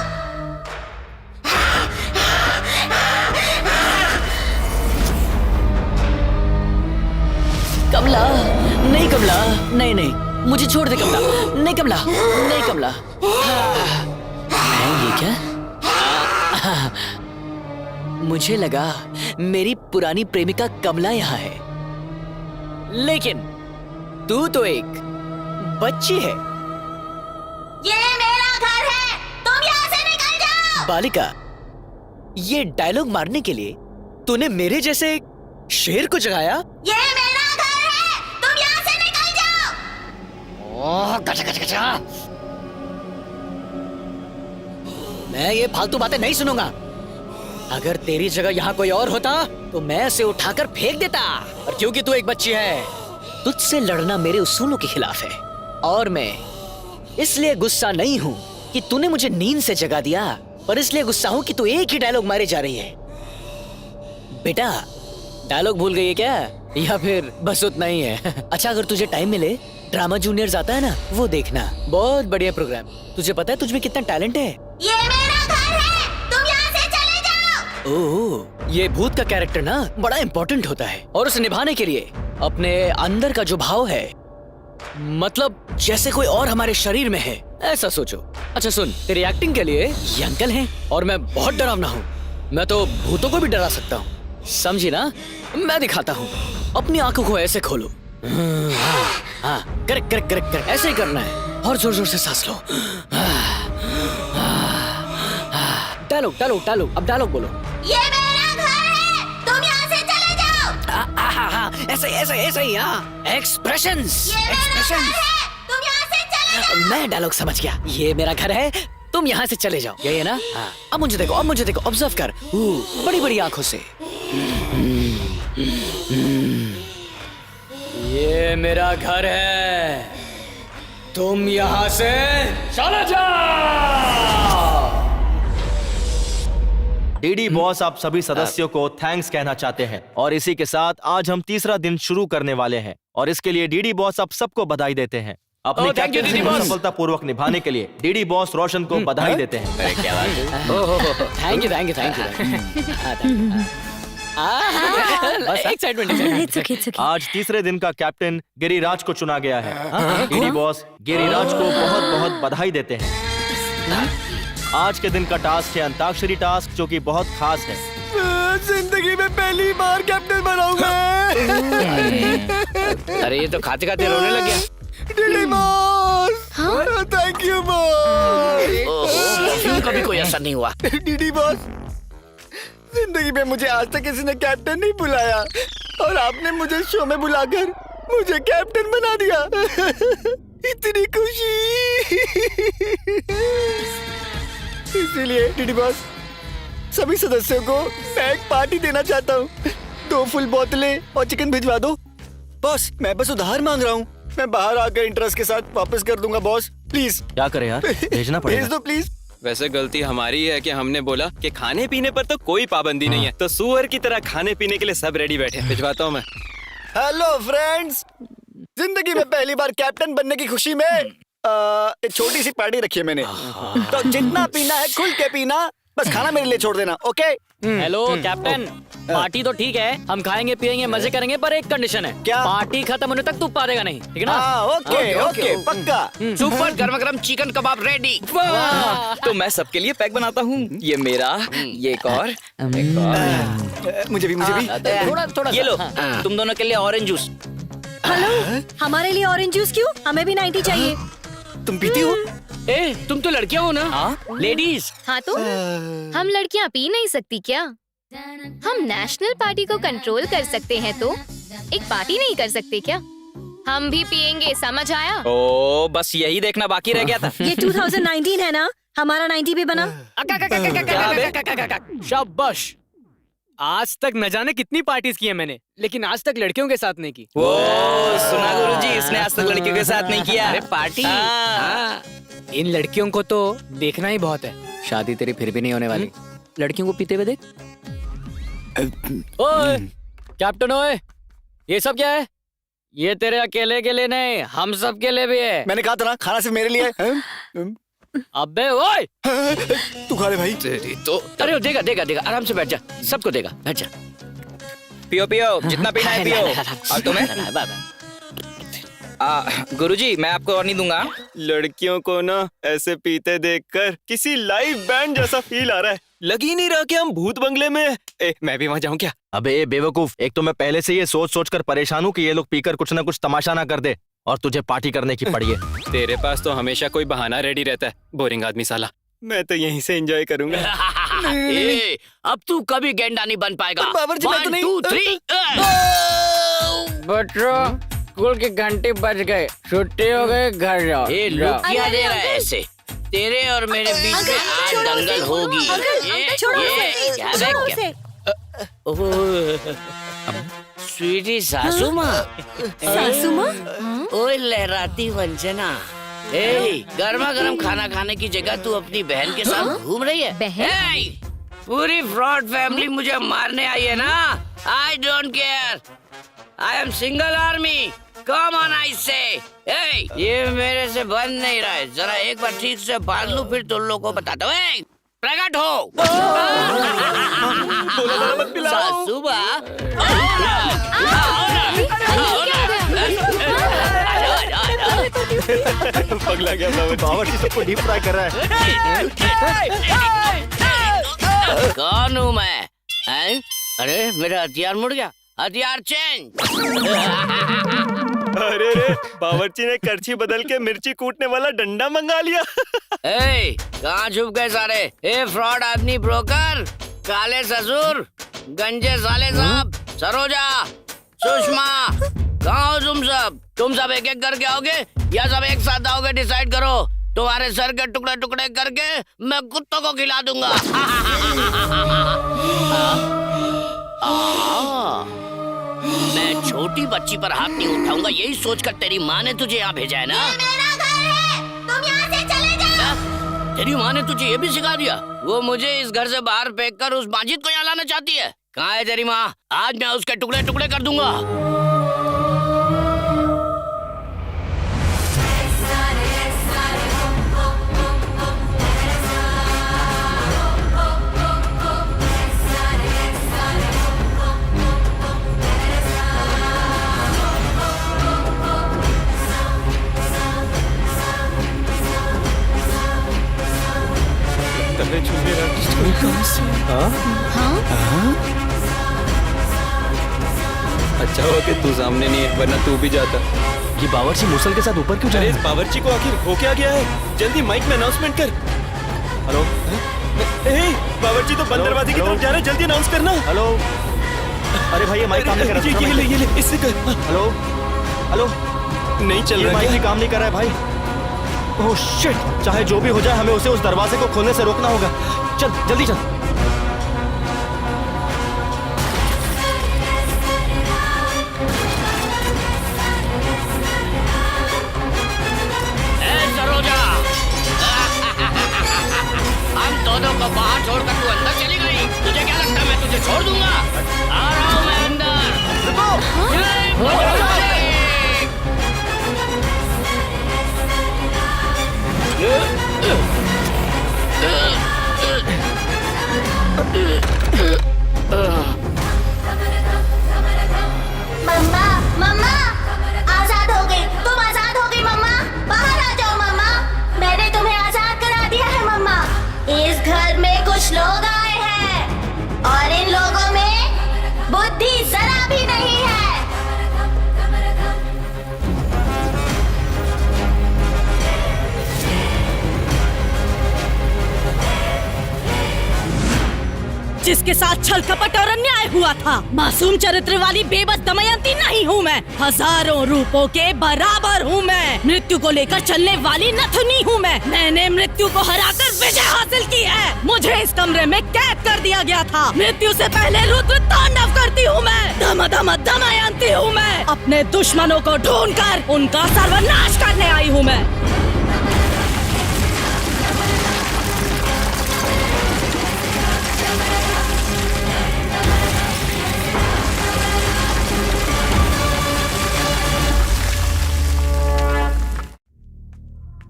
कमला, नहीं कमला, नहीं नहीं, मुझे छोड़ दे कमला। नहीं कमला, नहीं कमला। ये क्या? मुझे लगा मेरी पुरानी प्रेमिका कमला यहाँ है, लेकिन तू तो एक बच्ची है। ये मेरा घर है, तुम यहाँ से निकल जाओ। बालिका, ये डायलॉग मारने के लिए तूने मेरे जैसे एक शेर को जगाया? ये मेरा घर है, तुम यहाँ से निकल जाओ। ओह, गचा गचा गचा। मैं ये फालतू बातें नहीं सुनूंगा। अगर तेरी जगह यहाँ कोई और होता तो मैं इसे उठाकर फेंक देता, और क्योंकि तू एक बच्ची है, तुझसे लड़ना मेरे उसूलों के खिलाफ है। और मैं इसलिए गुस्सा नहीं हूँ कि तूने मुझे नींद से जगा दिया, पर इसलिए गुस्सा हूँ कि तू एक ही डायलॉग मारे जा रही है। बेटा, डायलॉग भूल गई है क्या, या फिर बस उतना ही है? अच्छा, अगर तुझे टाइम मिले, ड्रामा जूनियर्स आता है ना, वो देखना, बहुत बढ़िया प्रोग्राम। तुझे पता है तुझ में कितना टैलेंट है? ये मेरा घर है, तुम यहाँ से चले जाओ। ओह, ये भूत का कैरेक्टर ना बड़ा इम्पोर्टेंट होता है, और उसे निभाने के लिए अपने अंदर का जो भाव है, मतलब जैसे कोई और हमारे शरीर में है, ऐसा सोचो। अच्छा सुन, तेरी एक्टिंग के लिए ये अंकल हैं, और मैं बहुत डरावना हूँ। मैं तो भूतों को भी डरा सकता हूँ, समझी ना? मैं दिखाता हूँ। अपनी आंखों को ऐसे खोलो। हाँ, करेक्ट करेक्ट करेक्ट करेक्ट, ऐसे ही करना है, और जोर जोर से सांस लो। डायलॉग डायलॉग डायलॉग, अब डायलॉग बोलो। ये मेरा घर है, तुम यहाँ से चले जाओ। ऐसे ऐसे ऐसे ही, हाँ, एक्सप्रेशंस ये मेरा घर एक्सप्रेशंस। है, तुम यहाँ से चले जाओ। मैं डायलॉग समझ गया। ये मेरा घर है, तुम यहाँ से चले जाओ, यही है ना? हाँ। अब मुझे देखो, अब मुझे देखो, ऑब्जर्व कर, बड़ी बड़ी आंखों से। ये मेरा घर है, तुम यहाँ से चले जाओ। डीडी बॉस आप सभी सदस्यों को थैंक्स कहना चाहते हैं, और इसी के साथ आज हम तीसरा दिन शुरू करने वाले हैं, और इसके लिए डीडी बॉस आप सबको बधाई देते हैं। अपनी thank you, कैप्टनसी डीडी को बॉस। सफलतापूर्वक निभाने के लिए डीडी बॉस रोशन को बधाई देते हैं। Thank you thank you thank you. Excitement. आज तीसरे दिन का कैप्टन गिरिराज को चुना गया है। डीडी बॉस गिरिराज को बहुत बहुत बधाई देते हैं। आज के दिन का टास्क है अंताक्षरी टास्क, जो कि बहुत खास है। जिंदगी में पहली बार कैप्टन बनाऊंगा। अरे ये तो खाते खाते रोने लग गया। DD boss, thank you boss. कभी कोई असर नहीं हुआ। डीडी बॉस, जिंदगी में मुझे आज तक किसी ने कैप्टन नहीं बुलाया, और आपने मुझे शो में बुलाकर मुझे कैप्टन बना दिया। इतनी खुशी। इसीलिए डीडी बॉस, सभी सदस्यों को मैं एक पार्टी देना चाहता हूँ। 2 फुल बोतलें और चिकन भिजवा दो। बॉस, मैं बस उधार मांग रहा हूँ, मैं बाहर आकर इंटरेस्ट के साथ वापस कर दूंगा बॉस, प्लीज। क्या करें यार, भेजना भेज पड़ेगा। दो प्लीज। वैसे गलती हमारी है कि हमने बोला कि खाने पीने पर तो कोई पाबंदी नहीं है, तो सुअर की तरह खाने पीने के लिए सब रेडी बैठे। भिजवाता हूँ मैं। हेलो फ्रेंड्स, जिंदगी में पहली बार कैप्टन बनने की खुशी में एक छोटी सी पार्टी रखी है मैंने। तो जितना पीना है खुल के पीना, बस खाना मेरे लिए छोड़ देना, ओके? हेलो कैप्टन, पार्टी तो ठीक है, हम खाएंगे पिएंगे मजे करेंगे, पर एक कंडीशन है। क्या? पार्टी खत्म होने तक तू पा देगा नहीं, ठीक है ना? हाँ, ओके ओके, पक्का। सुपर गरम गरम चिकन कबाब रेडी। तो मैं सबके लिए पैक बनाता हूँ। ये मेरा, ये एक और। मुझे भी थोड़ा थोड़ा ये लो, हाँ। तुम दोनों के लिए ऑरेंज जूस। हेलो, हमारे लिए ऑरेंज जूस क्यों? हमें भी 90 चाहिए। तुम पीती हो? ए, तुम तो लड़कियां हो ना? लेडीज। हाँ तो हम लड़कियाँ पी नहीं सकती क्या? हम नेशनल पार्टी को कंट्रोल कर सकते हैं, तो एक पार्टी नहीं कर सकते क्या? हम भी पियेंगे, समझ आया? ओ, बस यही देखना बाकी रह गया था। ये 2019 है ना, हमारा 90 भी बना। शाबाश। आज तक न जाने कितनी पार्टीज की है मैंने, लेकिन आज तक लड़कियों के साथ नहीं की। वो सुना गुरुजी, इसने आज तक लड़कियों के साथ नहीं किया। अरे पार्टी। इन लड़कियों को तो देखना ही बहुत है। शादी तेरी फिर भी नहीं होने वाली। लड़कियों को पीते हुए देख। ओए कैप्टन, ओए ये सब क्या है? ये तेरे अकेले के लिए नहीं, हम सब के लिए भी है। मैंने कहा था ना, खाना सिर्फ मेरे लिए है। अबे ओए, तू खा ले भाई। तेरी तो अरे देगा देगा देगा, आराम से बैठ जा, सबको देगा, बैठ जा। पियो पियो, जितना पीना है पियो। और तुम्हें? गुरुजी, मैं आपको और नहीं दूंगा। लड़कियों को ना ऐसे पीते देखकर किसी लाइव बैंड जैसा फील आ रहा है। लग ही नहीं रहा कि हम भूत बंगले में हैं। मैं भी वहाँ जाऊँ क्या? अबे बेवकूफ, एक तो मैं पहले से ये सोच सोच कर परेशान हूँ कि ये लोग पीकर कुछ ना कुछ तमाशा ना कर दे, और तुझे पार्टी करने की पड़ी है। तेरे पास तो हमेशा कोई बहाना रेडी रहता है, बोरिंग आदमी साला। मैं तो यहीं से एंजॉय करूंगा। ए, अब तू कभी गेंडा नहीं बन पाएगा। पर बाबूजी, मैं तो 1 नहीं- 2 3 बच्चों, स्कूल के घंटे बज गए, छुट्टी हो गई, घर जाओ। ए, लुक किया दे रहा है ऐसे? तेरे और मेरे बीच में आज दंगल होगी। स्वीटी सासू माँ, सासू माँ? ओए लहराती वंजना, गर्मा गर्म खाना खाने की जगह तू अपनी बहन के साथ घूम रही है? बहन? पूरी फ्रॉड फैमिली मुझे मारने आई है ना। I don't care, I am single army. Come on I से। ये मेरे से बन नहीं रहा है, जरा एक बार ठीक से बांध लूं फिर तुम लोगों को बताता हूँ। प्रकट हो सासू माँ। पगला गया बावर्ची, सबको डीप फ्राई कर रहा है। कौन हूँ मैं? अरे मेरा हथियार मुड़ गया, हथियार चेंज। अरे रे, बावर्ची ने करछी बदल के मिर्ची कूटने वाला डंडा मंगा लिया। कहाँ छुप गए सारे? फ्रॉड आदमी, ब्रोकर, काले ससुर, गंजे साले साहब, सरोजा, सुषमा, कहाँ हो तुम सब? तुम सब एक एक करके आओगे या सब एक साथ आओगे? डिसाइड करो। तुम्हारे सर के टुकड़े टुकड़े करके मैं कुत्तों को खिला दूंगा। मैं छोटी बच्ची पर हाथ नहीं उठाऊंगा, यही सोचकर तेरी माँ ने तुझे यहाँ भेजा है ना? मेरा घर है, तुम यहाँ से चले जाओ। तेरी माँ ने तुझे ये भी सिखा दिया? वो मुझे इस घर से बाहर फेंककर उस माजिद को यहाँ लाना चाहती है। कहाँ है तेरी माँ? आज मैं उसके टुकड़े टुकड़े कर दूंगा। अच्छा हुआ कि तू सामने नहीं है, वरना तू भी जाता। ये बावर्ची मुसल के साथ ऊपर क्यों जा अरे रहा इस है? बावर्ची को आखिर हो क्या गया है? जल्दी माइक में अनाउंसमेंट कर। हेलो, बावर्ची तो बंद हेलो, दरवाजे की हेलो। तरफ जा रहे हैं, जल्दी अनाउंस करना। हेलो। अरे भाई ये माइक काम नहीं कर रहा। ये ले इससे कर। हेलो हेलो, नहीं चल ये रहा माइक है भी काम नहीं कर रहा है भाई। ओह शिट, चाहे जो भी हो जाए हमें उसे उस दरवाजे को खोलने से रोकना होगा। चल जल्दी चल। सरोजा, हम दोनों को बाहर छोड़कर तू अंदर चली गई। तुझे क्या लगता है मैं तुझे छोड़ दूंगा? आ रहा हूँ मैं अंदर। जय बजरंगबली। मम्मा, मम्मा, आजाद हो गई, तुम आजाद हो गई मम्मा। बाहर आ जाओ मम्मा, मैंने तुम्हें आजाद करा दिया है मम्मा। इस घर में कुछ लोग आए हैं और इन लोगों में बुद्धि जरा भी नहीं है। जिसके साथ छल कपट और अन्याय हुआ था, मासूम चरित्र वाली बेबस दमयंती नहीं हूँ मैं। हजारों रूपों के बराबर हूँ मैं। मृत्यु को लेकर चलने वाली नथुनी हूँ मैं। मैंने मृत्यु को हराकर विजय हासिल की है। मुझे इस कमरे में कैद कर दिया गया था। मृत्यु से पहले रुद्र तांडव करती हूँ मैं। धम धम दमयंती हूँ मैं। अपने दुश्मनों को ढूंढकर उनका सर्वनाश करने आई हूँ मैं।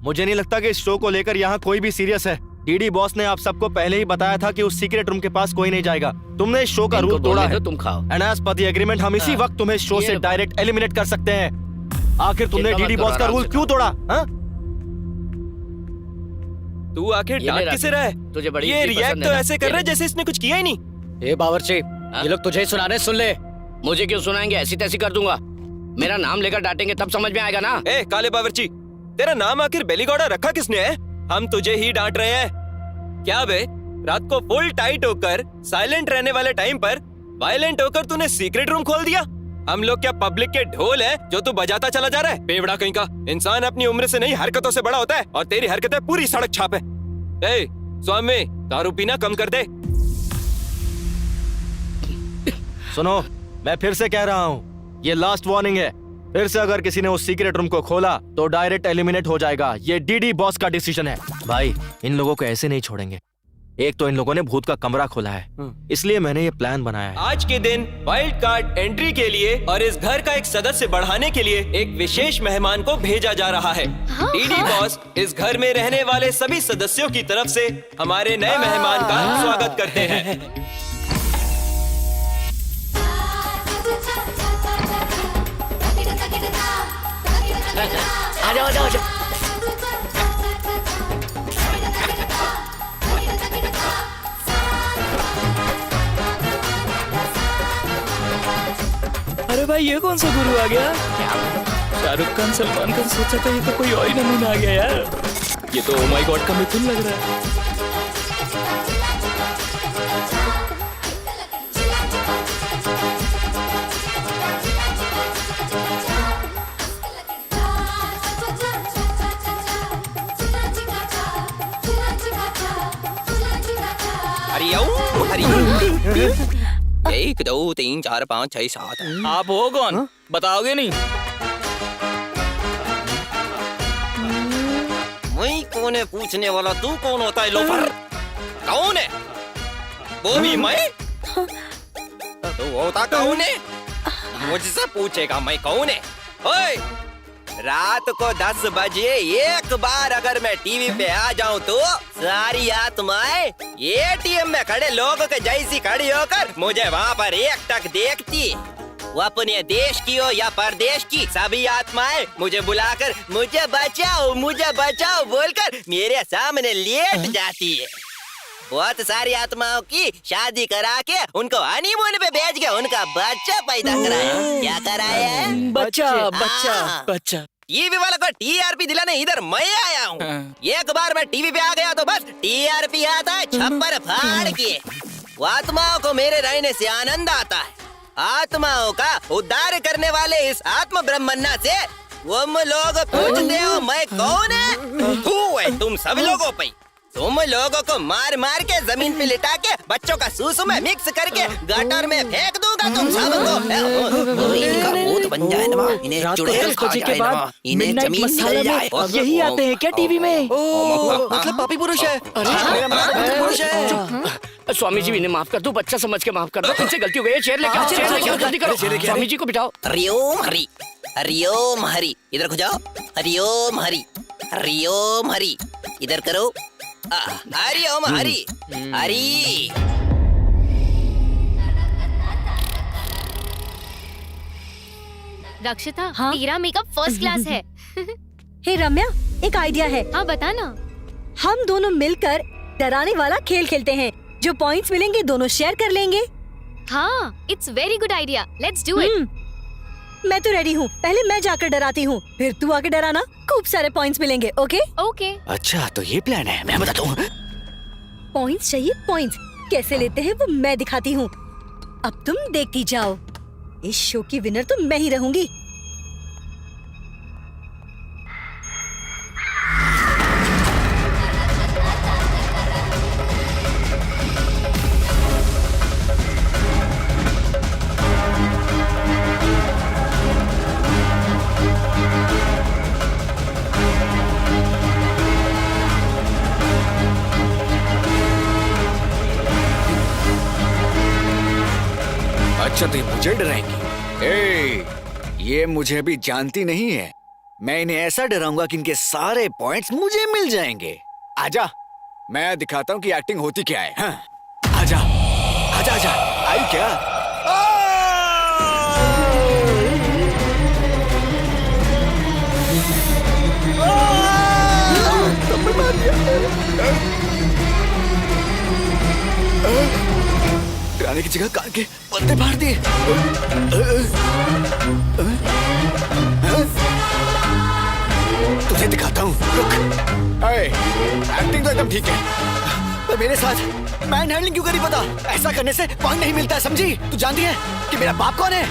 मुझे नहीं लगता कि इस शो को लेकर यहाँ कोई भी सीरियस है। डीडी बॉस ने आप सबको पहले ही बताया था कि उस सीक्रेट रूम के पास कोई नहीं जाएगा। तुमने इस शो का रूल तोड़ा है। तुम खाओ। And as per the agreement हम इसी वक्त तुम्हें शो से डायरेक्ट एलिमिनेट कर सकते हैं। आखिर तुमने डीडी बॉस का रूल क्यों तोड़ा? हाँ? तू आखिर डांट किसे रहा है? तुझे बड़ी ये रिएक्ट तो ऐसे कर रहा है जैसे इसने कुछ किया ही नहीं। बावर्ची, ये लोग तुझे सुना रहे, सुन ले। मुझे क्यों सुनाएंगे? ऐसी तैसी कर दूंगा। मेरा नाम लेकर डांटेंगे तब समझ में आएगा ना। ए काले बावर्ची, तेरा नाम आखिर बेलीगौड़ा रखा किसने है? हम तुझे ही डांट रहे हैं क्या बे? रात को फुल टाइट होकर साइलेंट रहने वाले टाइम पर वायलेंट होकर तूने सीक्रेट रूम खोल दिया। हम लोग क्या पब्लिक के ढोल है जो तू बजाता चला जा रहा है? बेवड़ा कहीं का। इंसान अपनी उम्र से नहीं हरकतों से बड़ा होता है और तेरी हरकतें पूरी सड़क छाप है। ए, स्वामी दारू पीना कम कर दे। सुनो, मैं फिर से कह रहा हूँ, ये लास्ट वार्निंग है। फिर से अगर किसी ने उस सीक्रेट रूम को खोला तो डायरेक्ट एलिमिनेट हो जाएगा। ये डीडी बॉस का डिसीजन है। भाई, इन लोगों को ऐसे नहीं छोड़ेंगे। एक तो इन लोगों ने भूत का कमरा खोला है, इसलिए मैंने ये प्लान बनाया है। आज के दिन वाइल्ड कार्ड एंट्री के लिए और इस घर का एक सदस्य बढ़ाने के लिए एक विशेष मेहमान को भेजा जा रहा है। डीडी बॉस इस घर में रहने वाले सभी सदस्यों की तरफ से हमारे नए मेहमान का स्वागत करते हैं। आ जाओ, आ जाओ, आ जाओ। अरे भाई, ये कौन सा गुरु आ गया? शाहरुख खान, सलमान खान, सोचा था ये तो कोई और ही नमूना आ गया यार। ये तो ओ माय गॉड का मिथुन लग रहा है। हरि 1 2 3 4 5 6 7। आप हो कौन? बताओगे नहीं? मैं कौन है पूछने वाला? तू कौन होता है लोफर? कौन है वो भी मैं? तू होता कौन है? मुझसे पूछेगा मैं कौन है? ओए, रात को 10 बजे एक बार अगर मैं टीवी पे आ जाऊं तो सारी आत्माएं एटीएम में खड़े लोगों के जैसी खड़ी होकर मुझे वहाँ पर एकटक देखती। वो अपने देश की हो या परदेश की, सभी आत्माएं मुझे बुलाकर मुझे बचाओ बोलकर मेरे सामने लेट जाती है। बहुत सारी आत्माओं की शादी करा के उनको हनीमून पे भेज के उनका बच्चा पैदा कराया। क्या कराया है? बच्चा। टीवी वाला को टीआरपी दिलाने इधर मैं आया हूँ। एक बार मैं टीवी पे आ गया तो बस टीआरपी आता है छप्पर फाड़ के। आत्माओं को मेरे रहने से आनंद आता है। आत्माओं का उद्धार करने वाले इस आत्म ब्रह्मन्ना से तुम लोग पूछते हो मैं कौन है? तू है तुम सब लोगों पे। तुम लोगों को मार मार के जमीन पे लिटा के बच्चों का सूसू में मिक्स करके गटर में फेंक दूंगा तुम सबको। इनका भूत बन जाए ना, इन्हें चुड़ैल खा जाए ना, इन्हें जमीन निकल जाए। यही आते हैं क्या टीवी में? मतलब पापी पुरुष है। पुरुष है। स्वामी जी, इन्हें माफ कर दो, बच्चा समझ के माफ कर दो। तुमसे गलती हो गई है। चेयर लेके आओ, जल्दी करो। स्वामी जी को बिठाओ। हरिओम हरि, हरिओम हरि, इधर को जाओ। हरिओम हरि, हरिओम हरि, इधर करो। हरि ओम हरि हरि। रक्षिता, तेरा मेकअप फर्स्ट क्लास है। हे रम्या, एक आइडिया है। हाँ बता ना। हम दोनों मिलकर डराने वाला खेल खेलते हैं। जो पॉइंट्स मिलेंगे दोनों शेयर कर लेंगे। हाँ, it's very good idea. Let's do it. मैं तो रेडी हूँ। पहले मैं जाकर डराती हूँ, फिर तू आके डराना। खूब सारे पॉइंट्स मिलेंगे। Okay okay. अच्छा, तो ये प्लान है। मैं बताता हूँ। पॉइंट्स चाहिए? पॉइंट्स कैसे लेते हैं वो मैं दिखाती हूँ। अब तुम देखती जाओ। इस शो की विनर तो मैं ही रहूंगी। अच्छा, तो मुझे डराएंगी? ये मुझे अभी जानती नहीं है। मैं इन्हें ऐसा डराऊंगा कि इनके सारे पॉइंट्स मुझे मिल जाएंगे। आजा, मैं दिखाता हूँ कि एक्टिंग होती क्या है। हाँ? आजा, आजा, आजा। आई क्या? डराने की जगह कान के पत्ते फाड़ दिए। तुझे दिखाता हूँ, रुक। एक्टिंग तो एकदम ठीक है, पर मेरे साथ मैन हैंडलिंग क्यों करी? पता, ऐसा करने से पॉइंट नहीं मिलता, समझी? तू जानती है कि मेरा बाप कौन है?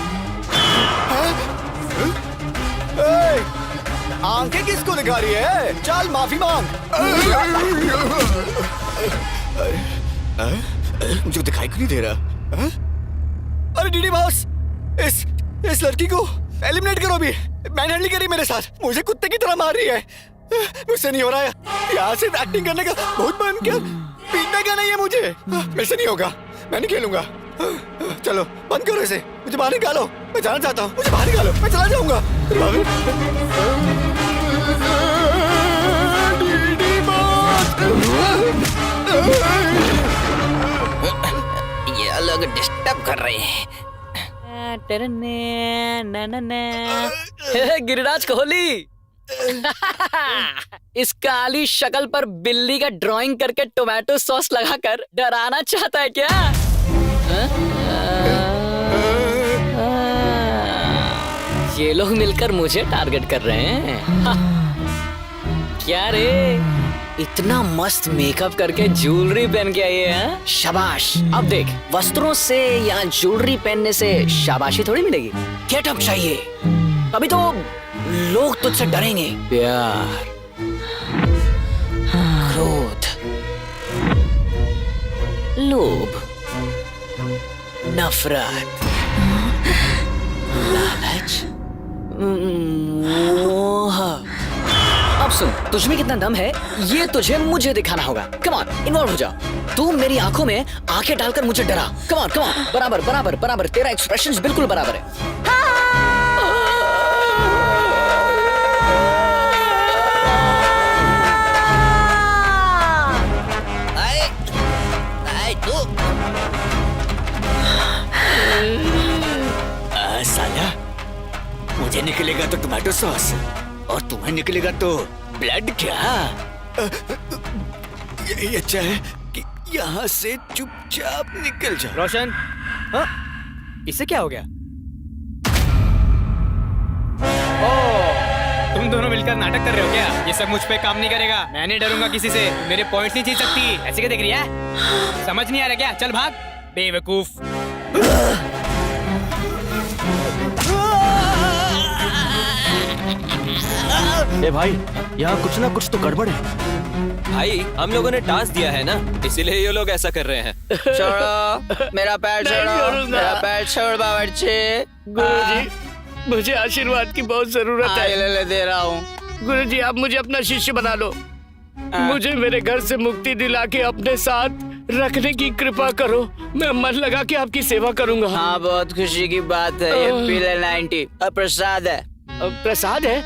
आंखें किसको दिखा रही है? चल माफी मांग। मुझे दिखाई क्यों नहीं दे रहा? अरे डीडी बॉस, इस लड़की को एलिमिनेट करो भी। मैन हैंडलिंग करी मेरे साथ, मुझे कुत्ते की तरह मार रही है। मुझसे नहीं हो रहा है, यहाँ से एक्टिंग करने का बहुत मन किया, पीटने का नहीं है मुझे। मेरे से नहीं होगा, मैं नहीं खेलूंगा। चलो बंद करो इसे, मुझे बाहर निकालो, मैं जाना चाहता हूँ, मुझे बाहर निकालो, मैं चला जाऊंगा। ये लोग डिस्टर्ब कर रहे हैं। गिरिराज कोहली इस काली शक्ल पर बिल्ली का ड्राइंग करके टोमेटो सॉस लगाकर डराना चाहता है क्या? ये लोग मिलकर मुझे टारगेट कर रहे हैं। क्या रे, इतना मस्त मेकअप करके ज्वेलरी पहन के आई है? शाबाश। अब देख, वस्त्रों से या ज्वेलरी पहनने से शाबाशी थोड़ी मिलेगी, गेटअप चाहिए, तभी तो लोग तुझसे डरेंगे। प्यार, क्रोध, लोभ, नफरत, लालच, मोह। अब सुन, तुझ में कितना दम है ये तुझे मुझे दिखाना होगा। कम ऑन, इन्वॉल्व हो जा। तू मेरी आंखों में आंखें डालकर मुझे डरा। कम ऑन, बराबर बराबर बराबर, तेरा एक्सप्रेशंस बिल्कुल बराबर है। साला, मुझे निकलेगा तो टोमेटो सॉस और तुम्हें निकलेगा तो ब्लड। क्या यही अच्छा है कि यहाँ से चुपचाप निकल जाओ। रोशन, हाँ? इसे क्या हो गया? ओह, तुम दोनों मिलकर नाटक कर रहे हो क्या? ये सब मुझ पे काम नहीं करेगा। मैं नहीं डरूंगा किसी से, मेरे पॉइंट्स नहीं जीत सकती। ऐसे क्या देख रही है? समझ नहीं आ रहा क्या? चल भाग बेवकूफ। ए भाई, यहाँ कुछ ना कुछ तो गड़बड़ है। भाई, हम लोगों ने टास्क दिया है ना, इसीलिए ये लोग ऐसा कर रहे हैं। छोड़ो मेरा पैर, छोड़ो मेरा पैर, छोड़ बावर्ची। गुरुजी, मुझे आशीर्वाद की बहुत जरूरत है। ले दे रहा हूँ। गुरुजी, आप मुझे अपना शिष्य बना लो। मुझे मेरे घर से मुक्ति दिला के अपने साथ रखने की कृपा करो। मैं मन लगा के आपकी सेवा करूंगा। हाँ, बहुत खुशी की बात है। ये पीले 90 प्रसाद है। प्रसाद है?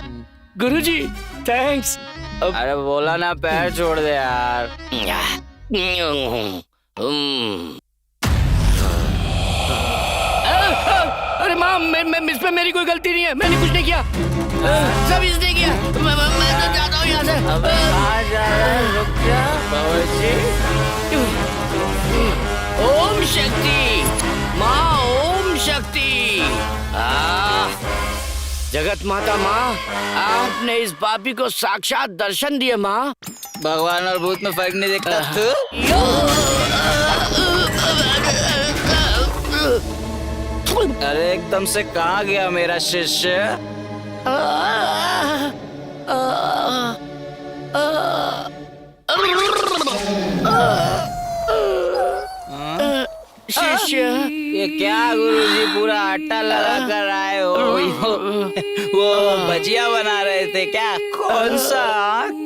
गुरुजी, थैंक्स। अरे बोला ना, पैर छोड़ दे यार। अरे माँ, इस पे मेरी कोई गलती नहीं है, मैंने कुछ नहीं किया, सब इसने किया। मैं तो जाता हूँ यहाँ से। अब कहाँ जा रहा है? रुक जा बावर्ची। ओम शक्ति माँ, ओम शक्ति। जगत माता माँ, आपने इस पापी को साक्षात दर्शन दिए माँ। भगवान और भूत में फर्क नहीं देखता तू? अरे एकदम से कहाँ गया मेरा शिष्य? शिष्य, ये क्या गुरुजी, पूरा आटा लगा कर आए हो? वो भजिया बना रहे थे क्या? कौन सा,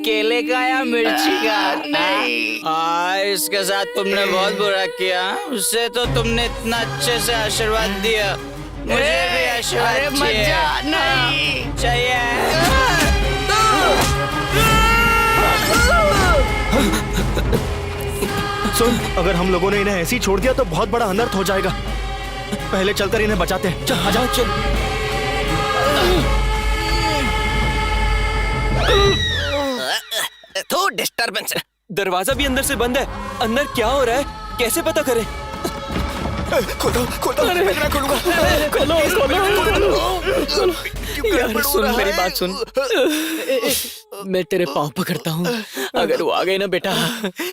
केले का या मिर्ची का? नहीं। इसके साथ तुमने बहुत बुरा किया। उससे तो तुमने इतना अच्छे से आशीर्वाद दिया, मुझे भी आशीर्वाद चाहिए। सुन, अगर हम लोगों ने इन्हें ऐसे ही छोड़ दिया तो बहुत बड़ा अनर्थ हो जाएगा। पहले चलकर इन्हें बचाते हैं। चल, आ जाओ, चल। तो डिस्टर्बेंस। दरवाजा भी अंदर से बंद है। अंदर क्या हो रहा है, कैसे पता करें? खोलो, मैं ना खोलूंगा। यार सुन, मेरी बात सुन। मैं तेरे पाँव पकड़ता हूँ, अगर वो आ गए ना बेटा,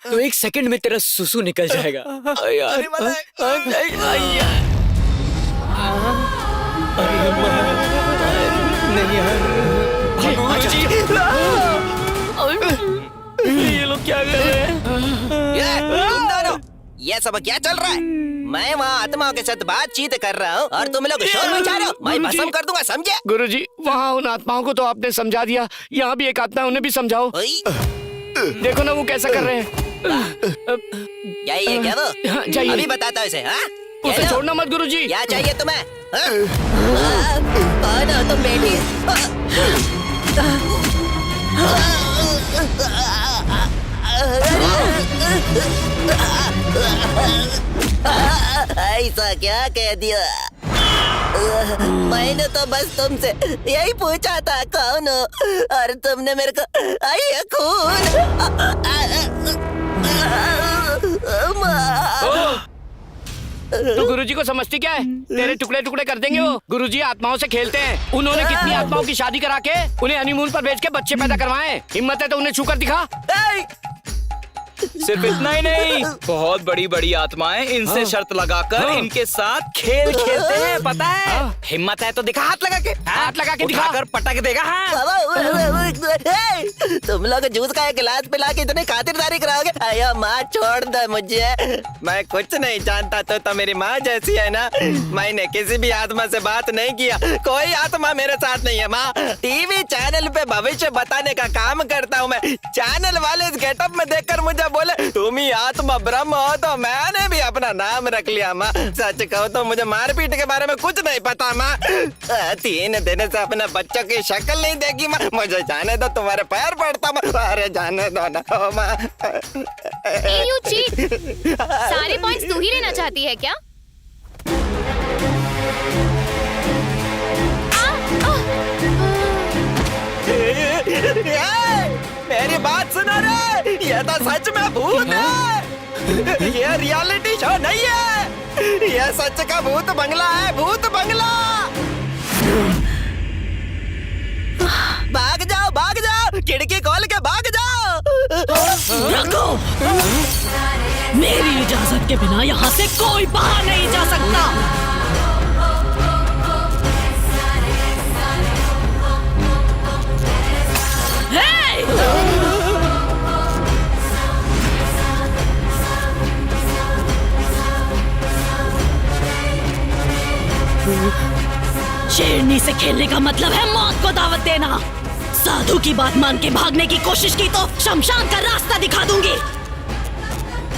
तो 1 सेकंड में तेरा सुसु निकल जाएगा। यार नहीं यार, गुरुजी, ये लोग क्या कर रहे हैं? तुम दोनों, ये सब क्या चल रहा है? मैं वहाँ आत्माओं के साथ बातचीत कर रहा हूँ और तुम लोग शोर मचा रहे हो। मैं भस्म कर दूंगा, समझे? गुरुजी, वहाँ उन आत्माओं को तो आपने समझा दिया, यहाँ भी एक आत्मा है, उन्हें भी समझाओ। देखो ना वो कैसा कर रहे हैं। यही है क्या वो? जाइए। अभी बताता हूँ इसे। हाँ? उसे छोड़ना मत गुरुजी। क्या चाहिए तुम्हें? कौन हो तुम बेटी? ऐसा क्या कह दिया? मैंने तो बस तुमसे यही पूछा था कौन हो, और तुमने मेरे को आई खून। तो गुरुजी को समझती क्या है? तेरे टुकड़े टुकड़े कर देंगे वो। गुरुजी आत्माओं से खेलते हैं। उन्होंने कितनी आत्माओं की शादी करा के उन्हें हनीमून पर भेज के बच्चे पैदा करवाए। हिम्मत है तो उन्हें छूकर दिखा। सिर्फ इतना ही नहीं, बहुत बड़ी बड़ी आत्माएं इनसे शर्त लगाकर इनके साथ खेल खेलते हैं, पता है? हिम्मत है तो दिखा, हाथ लगा के, हाथ लगा के दिखा कर पटक देगा। तुम लोग जूस का एक गिलास पिला के इतनी खातिरदारी कराओगे? अयो माँ, छोड़ दो मुझे, मैं कुछ नहीं जानता। तो मेरी माँ जैसी है ना। मैंने किसी भी आत्मा से बात नहीं किया, कोई आत्मा मेरे साथ नहीं है माँ। टीवी चैनल पे भविष्य बताने का काम करता हूँ मैं। चैनल वाले इस गेटअप में देखकर मुझे बोले तुम ही आत्मा ब्रह्म हो, तो मैंने भी अपना नाम रख लिया माँ। सच कहो तो मुझे मारपीट के बारे में कुछ नहीं पता माँ। 3 दिन से अपने बच्चों की शक्ल नहीं देखी माँ। मुझे जाने दो, तुम्हारे पैर पड़ता माँ। अरे जाने दो ना माँ। यू चीट, सारे पॉइंट्स तू ही लेना चाहती है क्या? मेरी बात सुनो रे, ये तो सच में भूत है। ये रियलिटी शो नहीं है, ये सच का भूत बंगला है, भूत बंगला। भाग जाओ, खिड़की खोल के भाग जाओ। रखो, मेरी इजाजत के बिना यहाँ से कोई बाहर नहीं जा सकता। शेरनी से खेलने का मतलब है मौत को दावत देना। साधु की बात मान के भागने की कोशिश की तो शमशान का रास्ता दिखा दूंगी।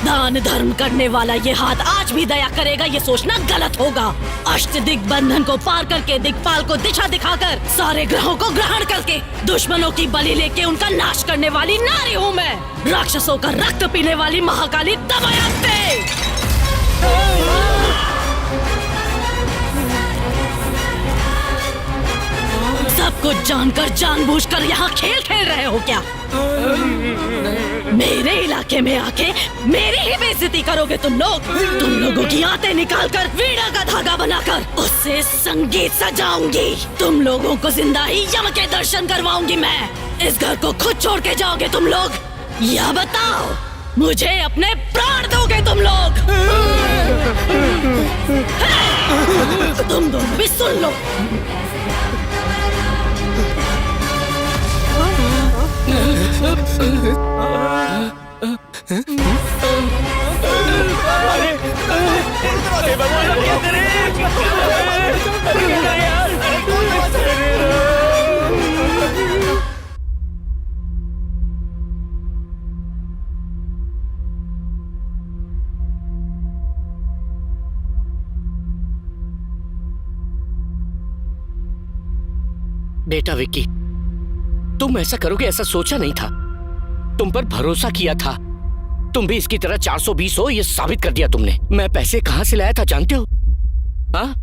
दान धर्म करने वाला ये हाथ आज भी दया करेगा, ये सोचना गलत होगा। अष्ट दिग्बंधन को पार करके दिक्पाल को दिशा दिखाकर सारे ग्रहों को ग्रहण करके दुश्मनों की बलि लेके उनका नाश करने वाली नारी हूँ मैं। राक्षसों का रक्त पीने वाली महाकाली दमयंती। सब कुछ जानकर जानबूझकर यहाँ खेल खेल रहे हो क्या? मेरे इलाके में आके मेरी ही बेइज्जती करोगे तुम लोग। तुम लोगों की आंतें निकालकर वीणा का धागा बनाकर उससे संगीत सजाऊंगी। तुम लोगों को जिंदा ही यम के दर्शन करवाऊंगी मैं। इस घर को खुद छोड़ के जाओगे तुम लोग, या बताओ मुझे अपने प्राण दोगे तुम लोग? तुम लोग भी सुन लो। बेटा विक्की, तुम ऐसा करोगे ऐसा सोचा नहीं था। तुम पर भरोसा किया था। तुम भी इसकी तरह 420 हो ये साबित कर दिया तुमने। मैं पैसे कहां से लाया था जानते हो? हाँ,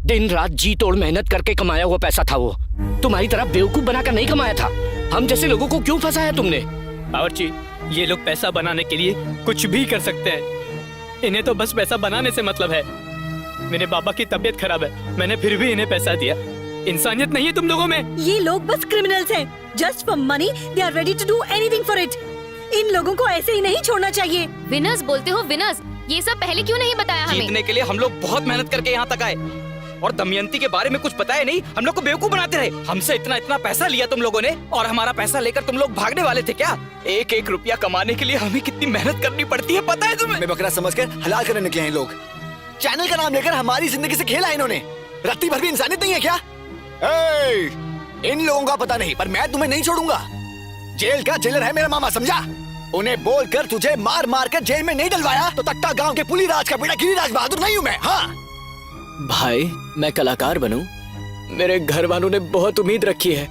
दिन रात जी तोड़ मेहनत करके कमाया हुआ पैसा था वो। तुम्हारी तरह बेवकूफ बनाकर नहीं कमाया था। हम जैसे लोगों को क्यों फंसाया तुमने? बावर्ची, ये लोग पैसा बनाने के लिए कुछ भी कर सकते हैं। इन्हें तो बस पैसा बनाने से मतलब है। मेरे बाबा की तबीयत खराब है, मैंने फिर भी इन्हें पैसा दिया। इंसानियत नहीं है तुम लोगों में। ये लोग बस क्रिमिनल्स हैं। Just for money they are ready to do anything for it. इन लोगों को ऐसे ही नहीं छोड़ना चाहिए। विनर्स बोलते हो विनर्स, ये सब पहले क्यों नहीं बताया हमें? जीतने के लिए हम लोग बहुत मेहनत करके यहाँ तक आए और दमयंती के बारे में कुछ पता है नहीं, हम लोग को बेवकूफ बनाते रहे। हमसे इतना इतना पैसा लिया तुम लोगों ने और हमारा पैसा लेकर तुम लोग भागने वाले थे क्या? एक एक रुपया कमाने के लिए हमें कितनी मेहनत करनी पड़ती है पता है तुम्हें? मैं बकरा समझकर हलाल करने निकले हैं लोग। चैनल का नाम लेकर हमारी जिंदगी से खेला इन्होंने। रत्ती भर भी इंसानियत नहीं है क्या? इन लोगों का पता नहीं, पर मैं तुम्हें नहीं छोड़ूंगा। जेल का जेलर है मेरा मामा, समझा? उन्हें बोलकर तुझे मार मार कर जेल में नहीं डलवाया तो तट्टा गांव के पुलीराज का बेटा गिरिराज बहादुर नहीं हूँ मैं। हाँ भाई, मैं कलाकार बनूं, मेरे घर वालों ने बहुत उम्मीद रखी है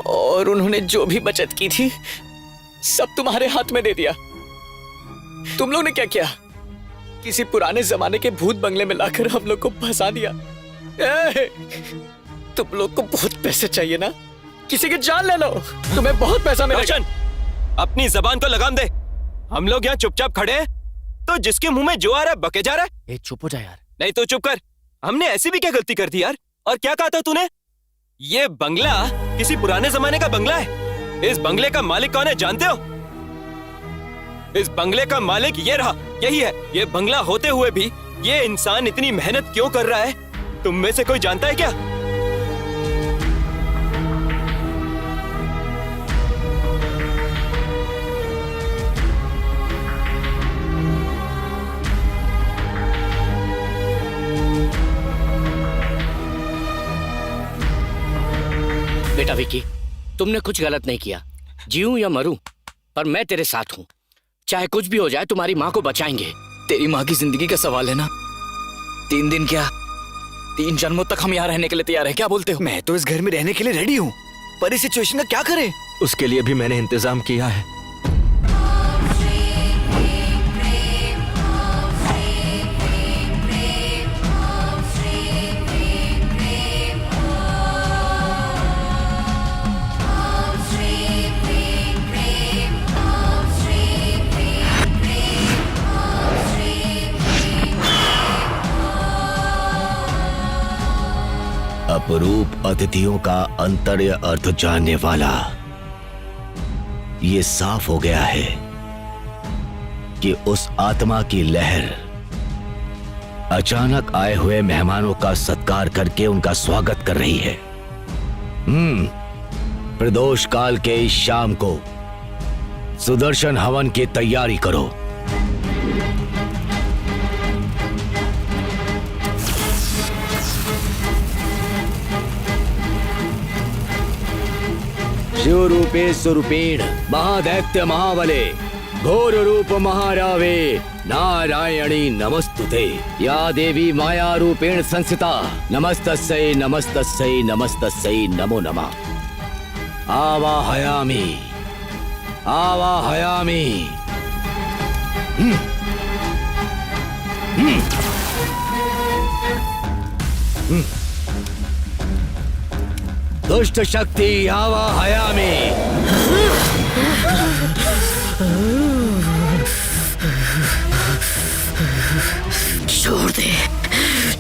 और उन्होंने जो भी बचत की थी सब तुम्हारे हाथ में दे दिया। तुम लोग ने क्या किया? किसी पुराने जमाने के भूत बंगले में लाकर हम लोग को फंसा दिया। तुम लोग को बहुत पैसे चाहिए ना, किसी की जान ले लो, तुम्हें बहुत पैसा मिलेगा। अपनी जबान को लगाम दे। हम लोग यहाँ चुपचाप खड़े हैं तो जिसके मुंह में जो आ रहा है बके जा रहा है। चुप हो जा यार। नहीं तो चुप कर। हमने ऐसी भी क्या गलती कर दी यार? और क्या कहा था तूने? ये बंगला किसी पुराने जमाने का बंगला है। इस बंगले का मालिक कौन है जानते हो? इस बंगले का मालिक ये रहा, यही है। ये बंगला होते हुए भी ये इंसान इतनी मेहनत क्यों कर रहा है, तुम में से कोई जानता है क्या? बेटा विकी, तुमने कुछ गलत नहीं किया। जीऊं या मरूं, पर मैं तेरे साथ हूं। चाहे कुछ भी हो जाए, तुम्हारी माँ को बचाएंगे। तेरी माँ की जिंदगी का सवाल है ना। 3 दिन क्या, 3 जन्मों तक हम यहाँ रहने के लिए तैयार हैं। क्या बोलते हो? मैं तो इस घर में रहने के लिए रेडी हूँ, पर इस सिचुएशन का क्या करें? उसके लिए भी मैंने इंतजाम किया है। अपरूप अतिथियों का अंतर्य अर्थ जानने वाला ये साफ हो गया है कि उस आत्मा की लहर अचानक आए हुए मेहमानों का सत्कार करके उनका स्वागत कर रही है। प्रदोष काल के इस शाम को सुदर्शन हवन की तैयारी करो। शिव रूपे स्वरूपेण महादैत्य महाबले घोर रूप महारावे नारायणी नमस्तुते। या देवी माया रूपेण संस्थिता नमस्तस्यै नमस्तस्यै नमस्तस्यै नमो नमः। आवाहयामि आवाहयामि। दुष्ट शक्ति आवाहयामि।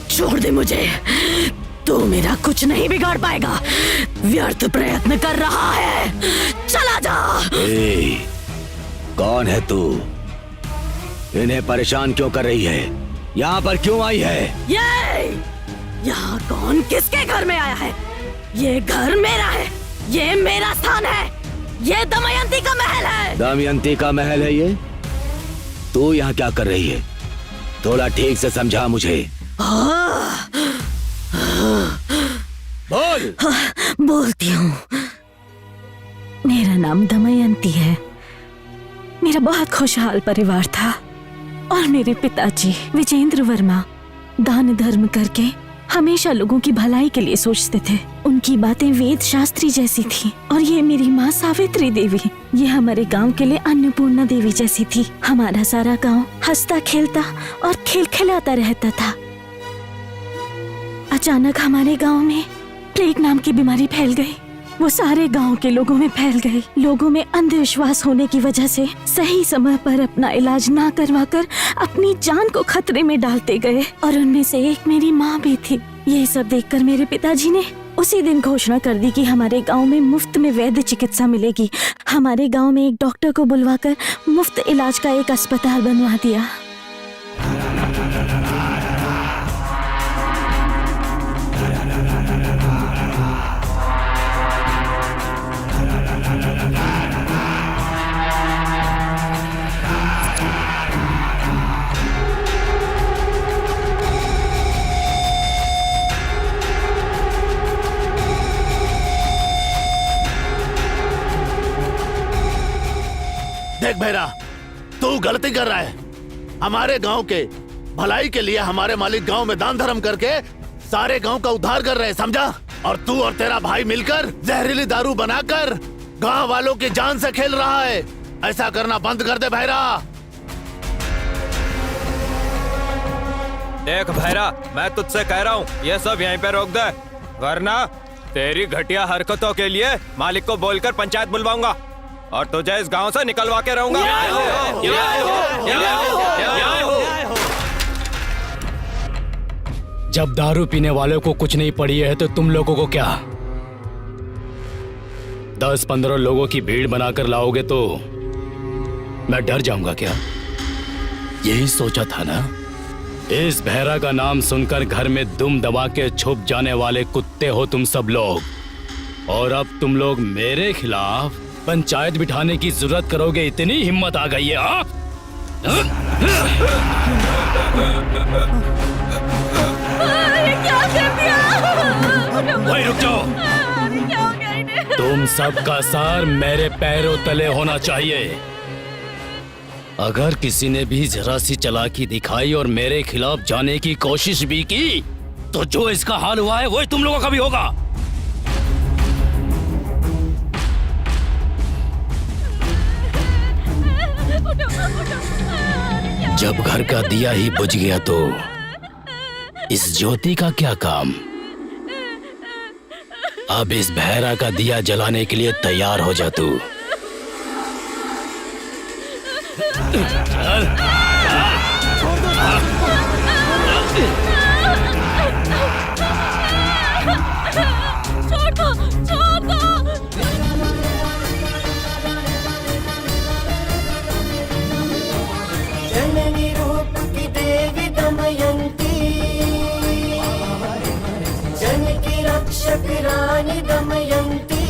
छोड़ दे मुझे। तू मेरा कुछ नहीं बिगाड़ पाएगा। व्यर्थ प्रयत्न कर रहा है, चला जा। कौन है तू? इन्हें परेशान क्यों कर रही है? यहाँ पर क्यों आई है? यहाँ कौन किसके घर में आया है? ये घर मेरा है, ये मेरा स्थान है, ये दमयंती का महल है। दमयंती का महल है ये? तू यहाँ क्या कर रही है? थोड़ा ठीक से समझा मुझे। बोल। बोलती हूँ। मेरा नाम दमयंती है। मेरा बहुत खुशहाल परिवार था और मेरे पिताजी विजेंद्र वर्मा दान धर्म करके हमेशा लोगों की भलाई के लिए सोचते थे। उनकी बातें वेद शास्त्री जैसी थी। और ये मेरी माँ सावित्री देवी, ये हमारे गांव के लिए अन्नपूर्णा देवी जैसी थी। हमारा सारा गांव हंसता खेलता और खिलखिलाता रहता था। अचानक हमारे गांव में प्लेग नाम की बीमारी फैल गई। वो सारे गांव के लोगों में फैल गई। लोगों में अंधविश्वास होने की वजह से सही समय पर अपना इलाज ना करवाकर अपनी जान को खतरे में डालते गए और उनमें से एक मेरी माँ भी थी। ये सब देखकर मेरे पिताजी ने उसी दिन घोषणा कर दी कि हमारे गांव में मुफ्त में वैद्य चिकित्सा मिलेगी। हमारे गांव में एक डॉक्टर को बुलवाकर मुफ्त इलाज का एक अस्पताल बनवा दिया। देख भैरा, तू गलती कर रहा है। हमारे गांव के भलाई के लिए हमारे मालिक गांव में दान धर्म करके सारे गांव का उद्धार कर रहे हैं, समझा? और तू और तेरा भाई मिलकर जहरीली दारू बनाकर गांव वालों की जान से खेल रहा है। ऐसा करना बंद कर दे भैरा। देख भैरा, मैं तुझसे कह रहा हूँ ये सब यहीं पे रोक दे, वरना तेरी घटिया हरकतों के लिए मालिक को बोलकर पंचायत बुलवाऊंगा और तुझे इस गांव से निकलवा के रहूंगा। जब दारू पीने वालों को कुछ नहीं पड़ी है तो तुम लोगों को क्या 10-15 लोगों की भीड़ बनाकर लाओगे तो मैं डर जाऊंगा क्या? यही सोचा था ना? इस भैरा का नाम सुनकर घर में दुम दबा के छुप जाने वाले कुत्ते हो तुम सब लोग, और अब तुम लोग मेरे खिलाफ पंचायत बिठाने की जरूरत करोगे, इतनी हिम्मत आ गई है? हाँ? क्या कर दिया? वही रुक जाओ। तुम सबका सार मेरे पैरों तले होना चाहिए। अगर किसी ने भी जरा सी चालाकी दिखाई और मेरे खिलाफ जाने की कोशिश भी की तो जो इसका हाल हुआ है वही तुम लोगों का भी होगा। जब घर का दिया ही बुझ गया तो इस ज्योति का क्या काम? अब इस भैरा का दिया जलाने के लिए तैयार हो जा तू। छोड़ दो, छोड़ दो। जननी रूप की देवी दमयंती, जन की रक्षक रानी दमयंती,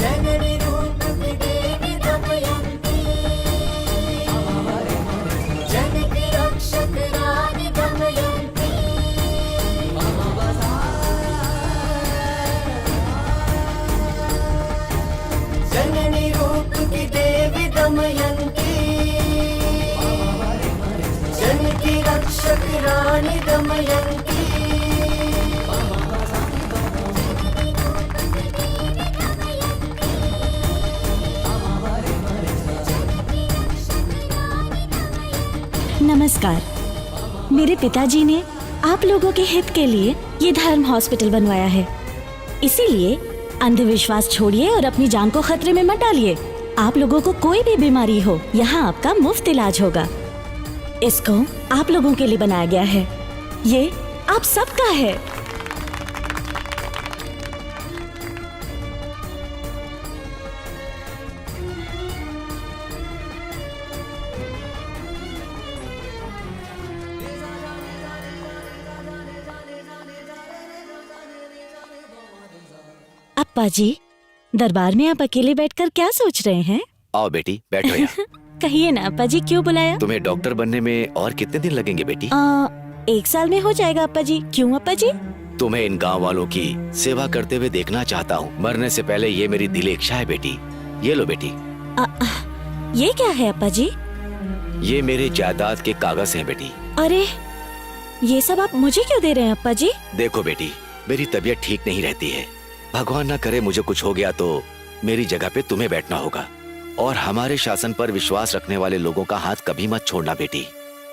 जननी रूप की देवी दमयंती, जन की रक्षक रानी दमयंती। जननी रूप की देवी दमयंती, जन की रक्षक रानी दमयंती। नमस्कार। मेरे पिताजी ने आप लोगों के हित के लिए ये धर्म हॉस्पिटल बनवाया है, इसीलिए अंधविश्वास छोड़िए और अपनी जान को खतरे में मत डालिए। आप लोगों को कोई भी बीमारी हो, यहाँ आपका मुफ्त इलाज होगा। इसको आप लोगों के लिए बनाया गया है, ये आप सबका है। अप्पा जी, दरबार में आप अकेले बैठकर क्या सोच रहे हैं? आओ बेटी, बैठो यहाँ। कहिए ना अप्पा जी, क्यों बुलाया? तुम्हें डॉक्टर बनने में और कितने दिन लगेंगे बेटी? 1 साल में हो जाएगा अप्पा जी। क्यों अप्पा जी? तुम्हें इन गांव वालों की सेवा करते हुए देखना चाहता हूँ। मरने से पहले ये मेरी दिली इच्छा है बेटी। ये लो बेटी। ये क्या है अप्पा जी? ये मेरे जायदाद के कागज हैं बेटी। अरे, ये सब आप मुझे क्यों दे रहे हैं अप्पा जी? देखो बेटी, मेरी तबीयत ठीक नहीं रहती है। भगवान ना करे मुझे कुछ हो गया तो मेरी जगह पे तुम्हें बैठना होगा। और हमारे शासन पर विश्वास रखने वाले लोगों का हाथ कभी मत छोड़ना बेटी।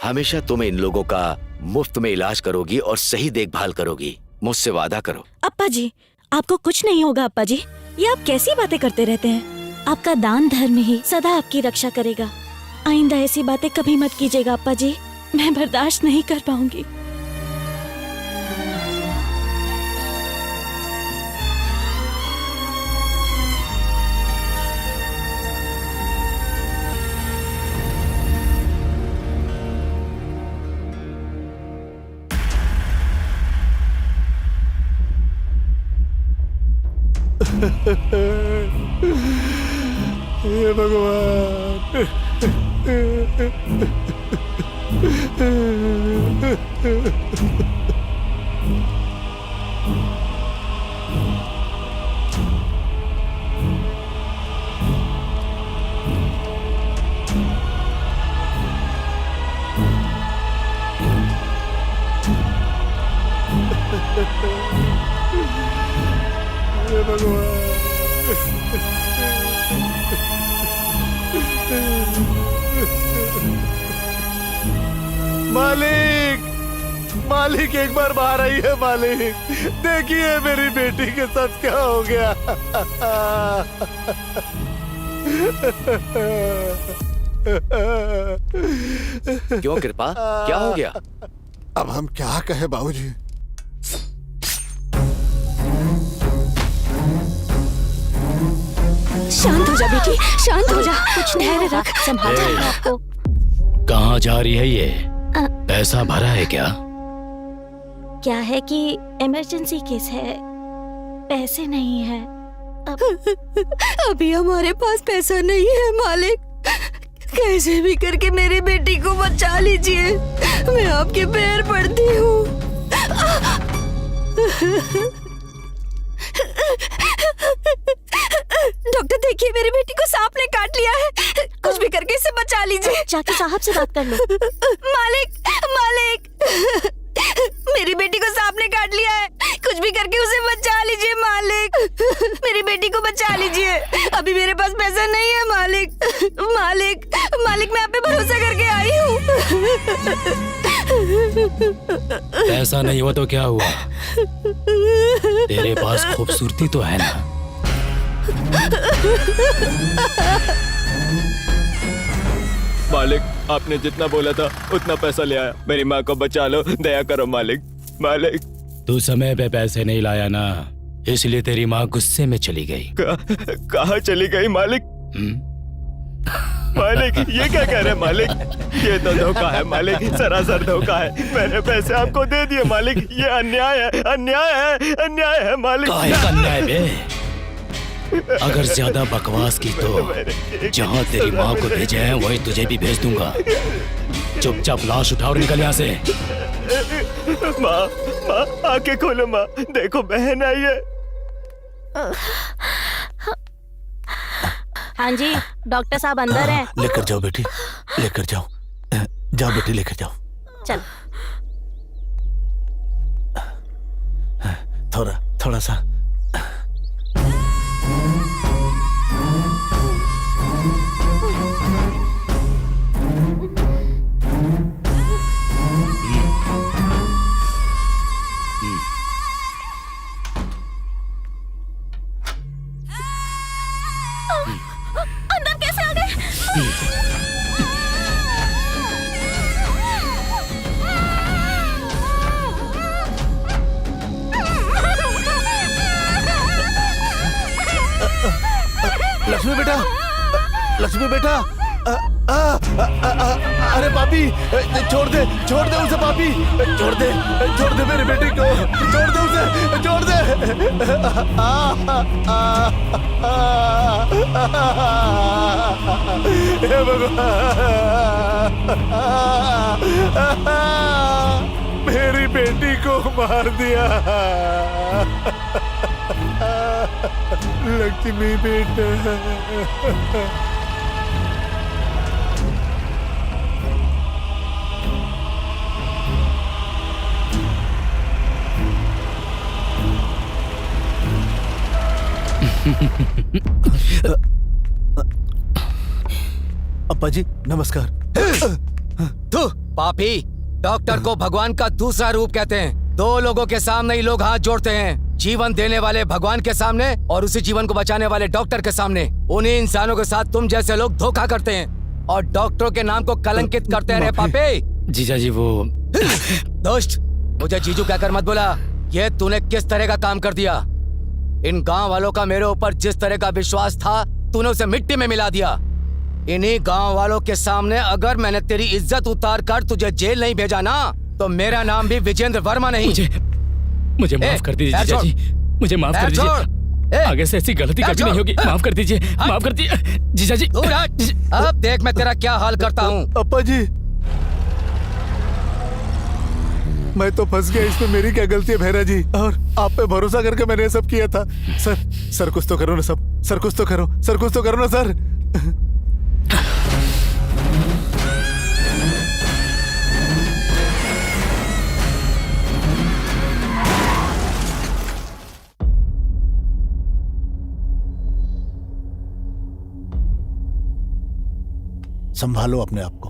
हमेशा तुम इन लोगों का मुफ्त में इलाज करोगी और सही देखभाल करोगी। मुझसे वादा करो। अप्पा जी, आपको कुछ नहीं होगा अप्पा जी। ये आप कैसी बातें करते रहते हैं? आपका दान धर्म ही सदा आपकी रक्षा करेगा। आइंदा ऐसी बातें कभी मत कीजिएगा अप्पा जी, मैं बर्दाश्त नहीं कर पाऊंगी। हे भगवान। मालिक, मालिक एक बार बाहर आइए मालिक, देखिए मेरी बेटी के साथ क्या हो गया। क्यों कृपा, क्या हो गया? अब हम क्या कहे बाबूजी। शांत हो जा बेटी, शांत हो जा, कुछ धैर्य रख, संभाल ए, आपको। कहाँ जा रही है ये? पैसा भरा है क्या? क्या है कि इमरजेंसी केस है, पैसे नहीं है। अभी हमारे पास पैसा नहीं है मालिक, कैसे भी करके मेरी बेटी को बचा लीजिए, मैं आपके पैर पड़ती हूँ। डॉक्टर देखिए, मेरी बेटी को सांप ने काट लिया है, कुछ भी करके इसे बचा लीजिए। जाके साहब से बात कर लो। मालिक, मालिक, मेरी बेटी को सांप ने काट लिया है, कुछ भी करके उसे बचा लीजिए मालिक, मेरी बेटी को बचा लीजिए। अभी मेरे पास पैसा नहीं है मालिक, मालिक, मालिक, मैं आप पे भरोसा करके आई हूँ। पैसा नहीं हुआ तो क्या हुआ? तेरे पास खूबसूरती तो है ना? मालिक, आपने जितना बोला था उतना पैसा ले आया। मेरी माँ को बचा लो, दया करो मालिक। मालिक, तू समय पे पैसे नहीं लाया ना, इसलिए तेरी माँ गुस्से में चली गई। कहाँ चली गई मालिक? मालिक, ये क्या कह रहे हैं मालिक? ये तो धोखा है मालिक, सरासर धोखा है। मैंने पैसे आपको दे दिए मालिक, ये अन्याय है, अन्याय है, अन्याय है मालिक। काहे का अन्याय बे? अगर ज्यादा बकवास की तो जहाँ तेरी माँ को भेजे हैं वही तुझे भी भेज दूंगा। चुपचाप लाश उठाओ और निकल यहाँ से। माँ, माँ, आंखें खोलो माँ, देखो बहन आई है। हाँ जी, डॉक्टर साहब अंदर हैं। लेकर जाओ बेटी, लेकर जाओ, जाओ बेटी, लेकर जाओ। चल। थोड़ा सा। अंदर कैसे आ गए? लक्ष्मी बेटा, लक्ष्मी बेटा, अरे पापी, छोड़ दे उसे पापी, छोड़ दे मेरी बेटी को, छोड़ दे उसे, छोड़ दे। हे भगवान, मेरी बेटी को मार दिया। लक्ष्मी बेटा, अप्पा जी नमस्कार। तू पापी, डॉक्टर को भगवान का दूसरा रूप कहते हैं। दो लोगों के सामने ही लोग हाथ जोड़ते हैं, जीवन देने वाले भगवान के सामने और उसी जीवन को बचाने वाले डॉक्टर के सामने। उन्हीं इंसानों के साथ तुम जैसे लोग धोखा करते हैं और डॉक्टरों के नाम को कलंकित करते रहे। पापी जीजा जी, वो दोस्त, मुझे जीजू कहकर मत बोला। ये तूने किस तरह का काम कर दिया? इन गांव वालों का मेरे ऊपर जिस तरह का विश्वास था, तूने उसे मिट्टी में मिला दिया। इन्हीं गांव वालों के सामने अगर मैंने तेरी इज्जत उतार कर तुझे जेल नहीं भेजा ना, तो मेरा नाम भी विजेंद्र वर्मा नहीं। मुझे माफ कर दीजिए जीजा जी, मुझे माफ कर दीजिए। आगे से ऐसी गलती कभी नहीं होगी। माफ कर दीजिए, माफ कर दीजिए जीजा जी। अब देख मैं तेरा क्या हाल करता हूँ। अप्पा जी, मैं तो फंस गया इसमें, मेरी क्या गलती है भैरा जी? और आप पे भरोसा करके मैंने ये सब किया था। सर कुछ तो करो ना, सब सर कुछ तो करो, सर कुछ तो करो ना सर। संभालो अपने आप को।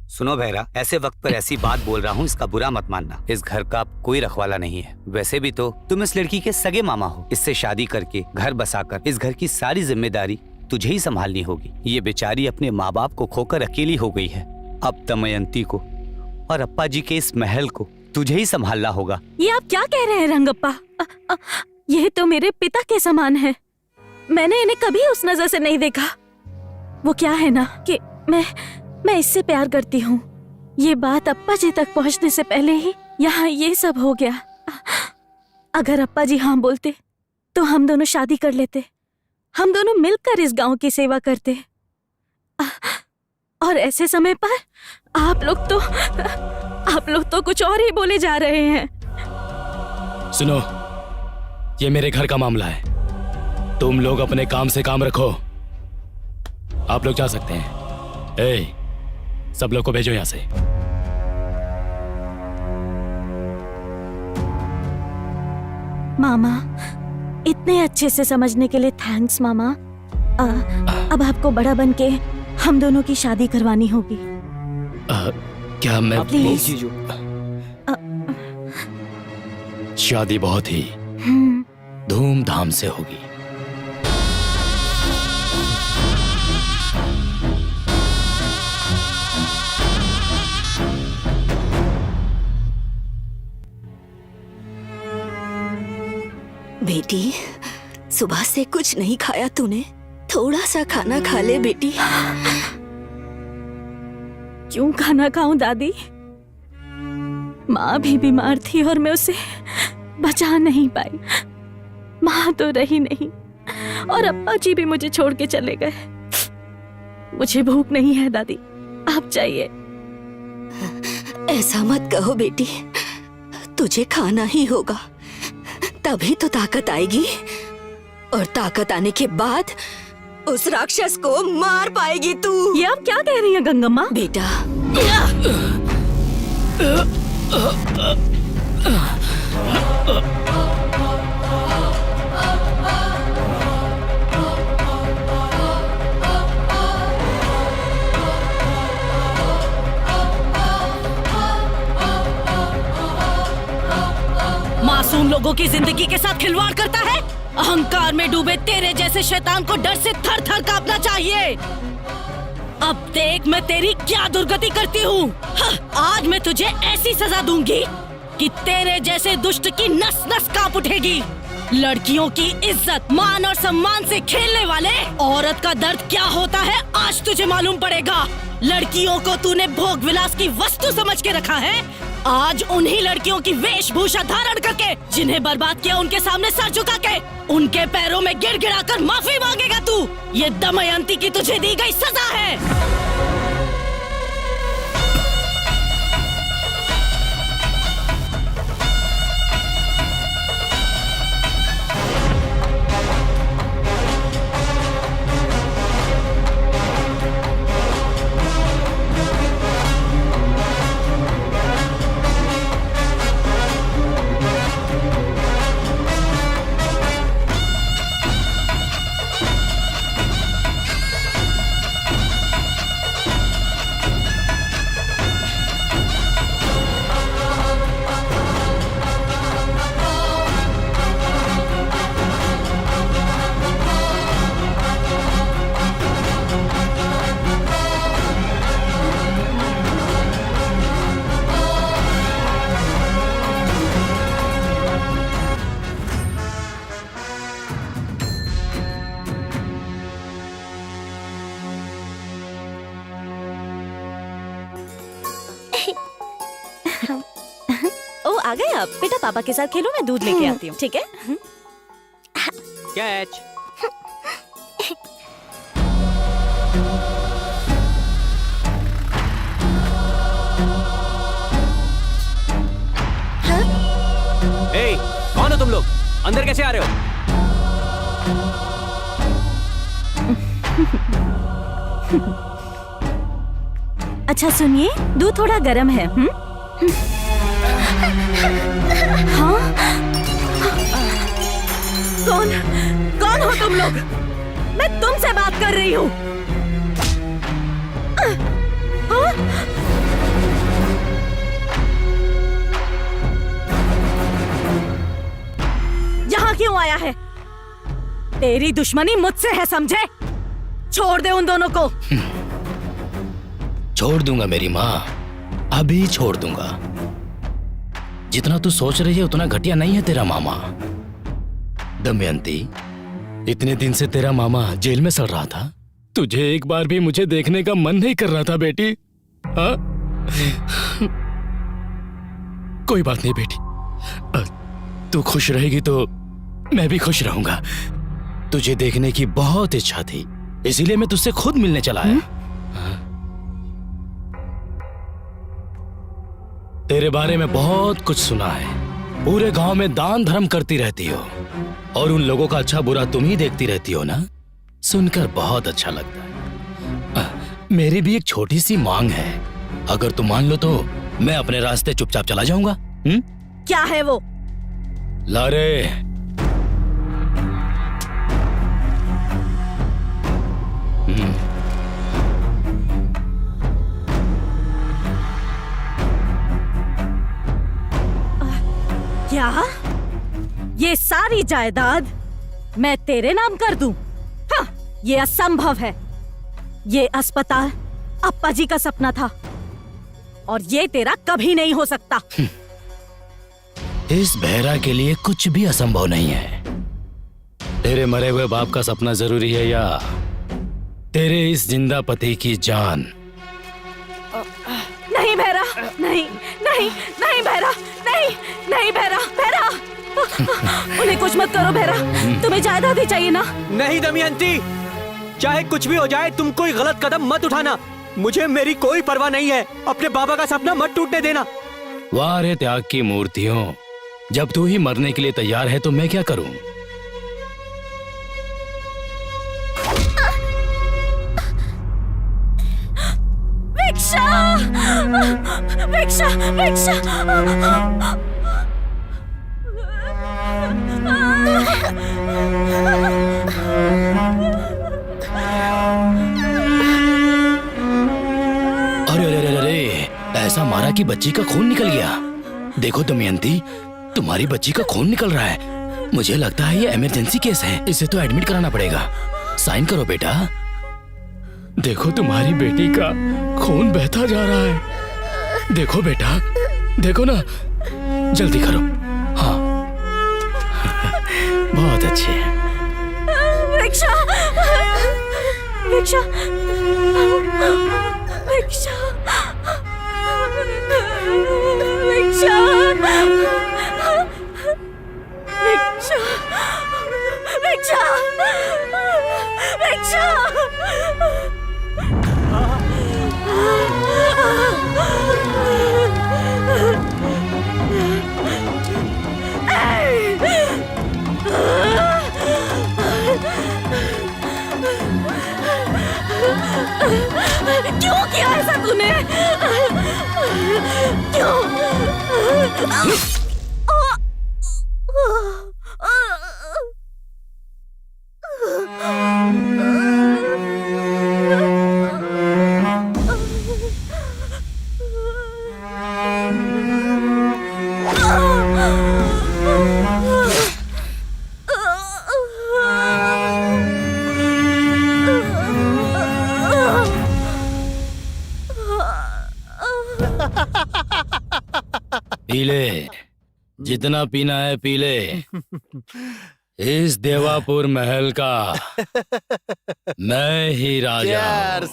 सुनो बहरा, ऐसे वक्त पर ऐसी बात बोल रहा हूँ, इसका बुरा मत मानना। इस घर का कोई रखवाला नहीं है। वैसे भी तो तुम इस लड़की के सगे मामा हो। इससे शादी करके घर बसाकर इस घर की सारी जिम्मेदारी तुझे ही संभालनी होगी। ये बेचारी अपने माँ बाप को खोकर अकेली हो गई है। अब दमयंती को और अप्पा जी के इस महल को तुझे ही संभालना होगा। ये आप क्या कह रहे हैं रंगप्पा? ये तो मेरे पिता के समान है। मैंने इन्हें कभी उस नजर से नहीं देखा। वो क्या है ना कि मैं इससे प्यार करती हूँ। ये बात अप्पा जी तक पहुँचने से पहले ही यहाँ ये सब हो गया। अगर अप्पा जी हाँ बोलते तो हम दोनों शादी कर लेते। हम दोनों मिलकर इस गांव की सेवा करते। और ऐसे समय पर आप लोग तो कुछ और ही बोले जा रहे हैं। सुनो, ये मेरे घर का मामला है। तुम लोग अपने काम से काम रखो। आप लोग जा सकते हैं। सब लोग को भेजो यहां से। मामा, इतने अच्छे से समझने के लिए थैंक्स मामा। अब आपको बड़ा बन के हम दोनों की शादी करवानी होगी। क्या मैं प्लीज जीजू। शादी बहुत ही धूमधाम से होगी। बेटी, सुबह से कुछ नहीं खाया तूने? थोड़ा सा खाना खा ले बेटी। क्यों खाना खाऊं दादी? माँ भी बीमार थी और मैं उसे बचा नहीं पाई। माँ तो रही नहीं और अप्पा जी भी मुझे छोड़ के चले गए। मुझे भूख नहीं है दादी, आप चाहिए। ऐसा मत कहो बेटी, तुझे खाना ही होगा, तभी तो ताकत आएगी। और ताकत आने के बाद उस राक्षस को मार पाएगी तू। ये आप क्या कह रही हैं गंगम्मा? बेटा, मासूम लोगों की जिंदगी के साथ खिलवाड़ करता है। अहंकार में डूबे तेरे जैसे शैतान को डर से थर थर कांपना चाहिए। अब देख मैं तेरी क्या दुर्गति करती हूँ। आज मैं तुझे ऐसी सजा दूंगी कि तेरे जैसे दुष्ट की नस नस कांप उठेगी। लड़कियों की इज्जत, मान और सम्मान से खेलने वाले औरत का दर्द क्या होता है आज तुझे मालूम पड़ेगा। लड़कियों को तूने भोग विलास की वस्तु समझ के रखा है। आज उन्हीं लड़कियों की वेशभूषा धारण करके, जिन्हें बर्बाद किया उनके सामने सर झुका के, उनके पैरों में गिड़गिड़ा कर माफी मांगेगा तू। ये दमयंती की तुझे दी गई सजा है। ओ आ गए आप? बेटा पापा के साथ खेलो, मैं दूध लेके आती हूँ, ठीक है? कैच। ए, कौन हो तुम लोग? अंदर कैसे आ रहे हो? अच्छा सुनिए, दूध थोड़ा गर्म है। हाँ? कौन हो तुम लोग? मैं तुमसे बात कर रही हूँ। आया है। तेरी दुश्मनी मुझसे है, समझे? छोड़ दे उन दोनों को। छोड़ दूंगा मेरी माँ, अभी छोड़ दूंगा। जितना तू सोच रही है उतना घटिया नहीं है तेरा मामा। दमयंती, इतने दिन से तेरा मामा जेल में सड़ रहा था, तुझे एक बार भी मुझे देखने का मन नहीं कर रहा था बेटी? हाँ? कोई बात नहीं बेटी, तू खुश रहेगी तो मैं भी खुश रहूंगा। तुझे देखने की बहुत इच्छा थी, इसीलिए मैं तुझसे खुद मिलने चला आया। तेरे बारे में बहुत कुछ सुना है। पूरे गांव में दान धर्म करती रहती हो और उन लोगों का अच्छा बुरा तुम ही देखती रहती हो ना। सुनकर बहुत अच्छा लगता है। मेरी भी एक छोटी सी मांग है, अगर तुम मान लो तो मैं अपने रास्ते चुपचाप चला जाऊंगा। क्या है वो? लारे, क्या? ये सारी जायदाद मैं तेरे नाम कर दूं? हाँ, ये असंभव है। ये अस्पताल अप्पा जी का सपना था और ये तेरा कभी नहीं हो सकता। इस बहरा के लिए कुछ भी असंभव नहीं है। तेरे मरे हुए बाप का सपना जरूरी है या तेरे इस जिंदा पति की जान? नहीं भैरा, नहीं नहीं नहीं भैरा, नहीं नहीं भैरा, भैरा उन्हें कुछ मत करो भैरा, तुम्हें जायदाद ही चाहिए ना? नहीं दमयंती, चाहे कुछ भी हो जाए तुम कोई गलत कदम मत उठाना। मुझे मेरी कोई परवाह नहीं है, अपने बाबा का सपना मत टूटने देना। वाह रे त्याग की मूर्तियों, जब तू ही मरने के लिए तैयार है तो मैं क्या करूं? भिक्षा, भिक्षा, भिक्षा। अरे अरे अरे अरे, ऐसा मारा कि बच्ची का खून निकल गया। देखो दमयंती, तुम्हारी बच्ची का खून निकल रहा है। मुझे लगता है ये इमरजेंसी केस है, इसे तो एडमिट कराना पड़ेगा। साइन करो बेटा। देखो तुम्हारी बेटी का खून बहता जा रहा है। देखो बेटा, देखो ना, जल्दी करो। हाँ बहुत अच्छे। भिक्षा, भिक्षा, भिक्षा, भिक्षा, भिक्षा, भिक्षा, भिक्षा। क्यों किया ऐसा तूने? क्यों? पी ले, जितना पीना है पी ले। इस देवापुर महल का मैं ही राजा हूं।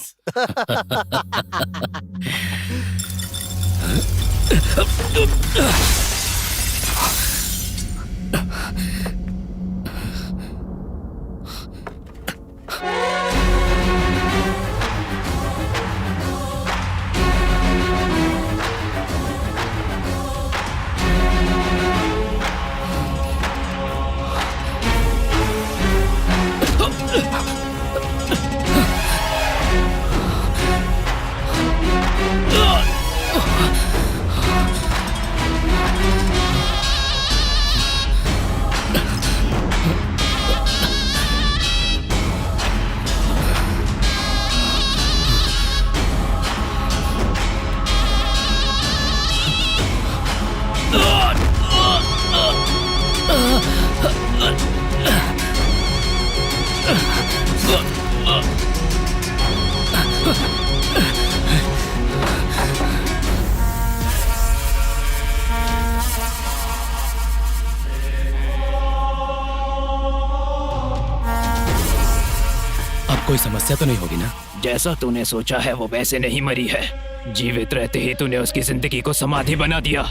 समस्या तो नहीं होगी ना? जैसा तूने सोचा है वो वैसे नहीं मरी है। जीवित रहते ही तूने उसकी जिंदगी को समाधि बना दिया।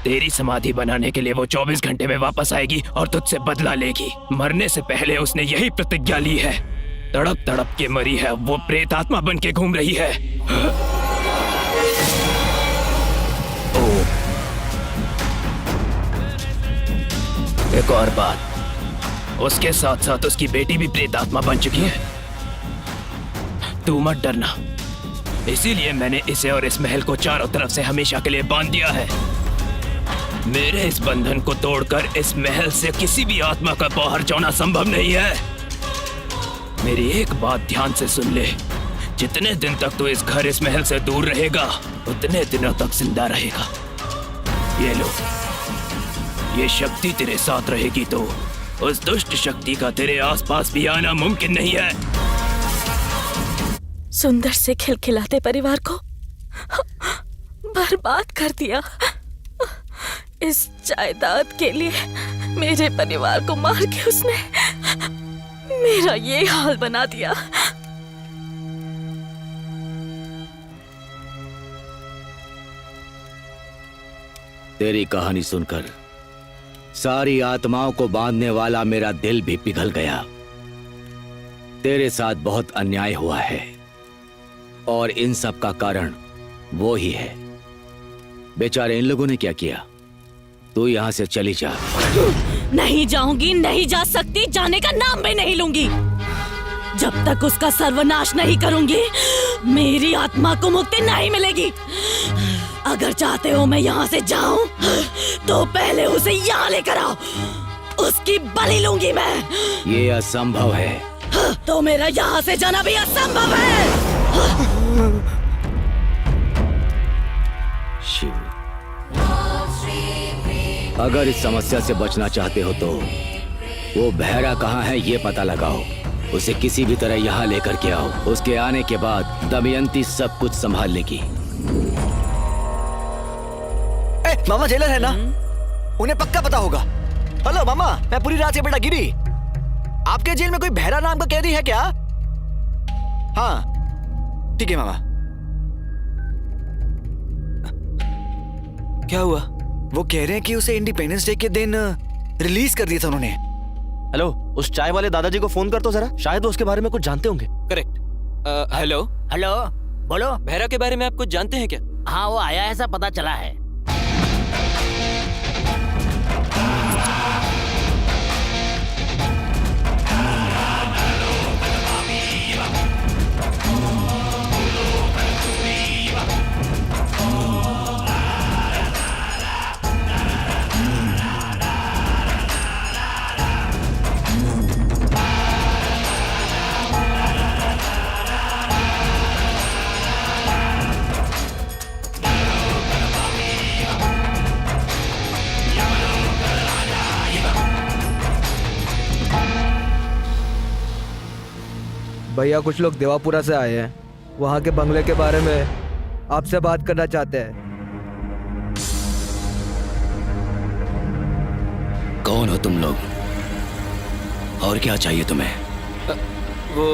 तेरी समाधि बनाने के लिए वो 24 घंटे में वापस आएगी और तुझसे बदला लेगी। मरने से पहले उसने यही प्रतिज्ञा ली है। तड़प तड़प के मरी है, वो प्रेत आत्मा बन के घूम रही है। एक और बात, उसके साथ साथ उसकी बेटी भी प्रेत आत्मा बन चुकी है। तू मत डरना, इसीलिए मैंने इसे और इस महल को चारों तरफ से हमेशा के लिए बांध दिया है। मेरे इस बंधन को तोड़कर इस महल से किसी भी आत्मा का बाहर जाना संभव नहीं है। मेरी एक बात ध्यान से सुन ले, जितने दिन तक तू इस घर इस महल से दूर रहेगा उतने दिनों तक जिंदा रहेगा। ये लो, ये शक्ति तेरे साथ रहेगी तो उस दुष्ट शक्ति का तेरे आसपास भी आना मुमकिन नहीं है। सुंदर से खिलखिलाते परिवार को बर्बाद कर दिया। इस जायदाद के लिए मेरे परिवार को मार के उसने मेरा ये हाल बना दिया। तेरी कहानी सुनकर सारी आत्माओं को बांधने वाला मेरा दिल भी पिघल गया। तेरे साथ बहुत अन्याय हुआ है और इन सब का कारण वो ही है। बेचारे इन लोगों ने क्या किया? तू यहां से चली जा। नहीं जाऊंगी, नहीं जा सकती, जाने का नाम भी नहीं लूंगी। जब तक उसका सर्वनाश नहीं करूंगी मेरी आत्मा को मुक्ति नहीं मिलेगी। अगर चाहते हो मैं यहाँ से जाऊं तो पहले उसे यहाँ लेकर आओ, उसकी बलि लूंगी मैं। ये असंभव है। तो मेरा यहाँ से जाना भी असंभव है। शिव, अगर इस समस्या से बचना चाहते हो तो वो बहरा कहाँ है ये पता लगाओ। उसे किसी भी तरह यहाँ लेकर के आओ। उसके आने के बाद दमयंती सब कुछ संभाल लेगी। मामा जेलर है ना, उन्हें पक्का पता होगा। हेलो मामा, मैं पूरी रात से बेटा गिरी। आपके जेल में कोई बहरा नाम का कैदी है क्या? हाँ ठीक है मामा। क्या हुआ? वो कह रहे हैं कि उसे इंडिपेंडेंस डे के दिन रिलीज कर दिया था उन्होंने। हेलो, उस चाय वाले दादाजी को फोन कर तो जरा, शायद वो उसके बारे में कुछ जानते होंगे। करेक्ट। हेलो हेलो, बोलो। बहरा के बारे में आप कुछ जानते हैं क्या? हाँ, वो आया ऐसा पता चला है। भैया कुछ लोग देवापुरा से आए हैं, वहाँ के बंगले के बारे में आपसे बात करना चाहते हैं। कौन हो तुम लोग और क्या चाहिए तुम्हें? वो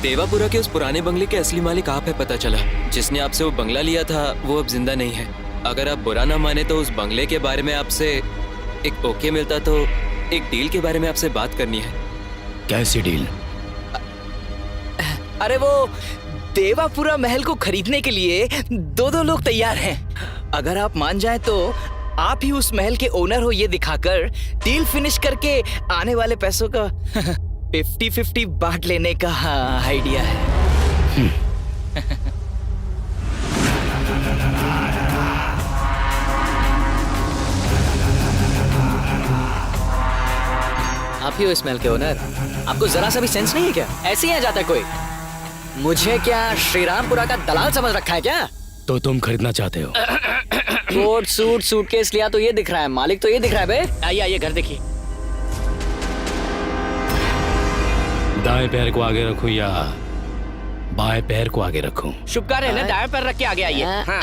देवापुरा के उस पुराने बंगले के असली मालिक आप है, पता चला। जिसने आपसे वो बंगला लिया था वो अब जिंदा नहीं है। अगर आप बुरा ना माने तो उस बंगले के बारे में आपसे एक ओके मिलता तो एक डील के बारे में आपसे बात करनी है। कैसी डील? अरे वो देवापुरा महल को खरीदने के लिए दो लोग तैयार हैं। अगर आप मान जाएं तो आप ही उस महल के ओनर हो ये दिखाकर डील फिनिश करके आने वाले पैसों का 50-50 बांट लेने का आइडिया है। आप ही हो इस महल के ओनर? आपको जरा सा भी सेंस नहीं है क्या? ऐसे ही आ जाता है कोई? मुझे क्या श्रीरामपुरा का दलाल समझ रखा है क्या? तो तुम खरीदना चाहते हो? कोट सूट सूटकेस लिया तो ये दिख रहा है, मालिक तो ये दिख रहा है बे। आइए आइए घर देखिए। दाएं पैर को आगे रखूं या बाएं पैर को आगे रखूं? शुभ कार्य है ना, दाएं पैर रख के आगे आइए। हाँ।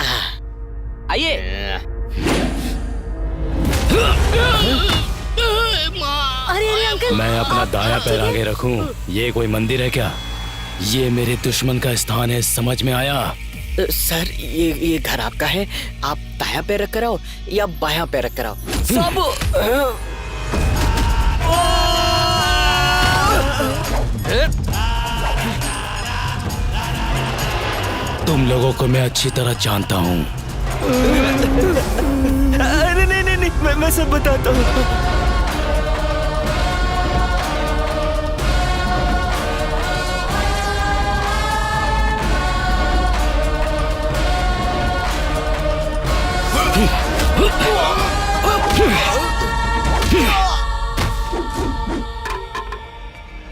आइए। अरे अंकल, मैं अपना दाया पैर आगे रखूं? ये कोई मंदिर है क्या? ये मेरे दुश्मन का स्थान है, समझ में आया? सर ये घर आपका है, आप दाया पैर रख कर आओ या बायां पैर रख कर आओ। सब तुम लोगों को मैं अच्छी तरह जानता हूँ। अरे नहीं, मैं सब बताता हूँ।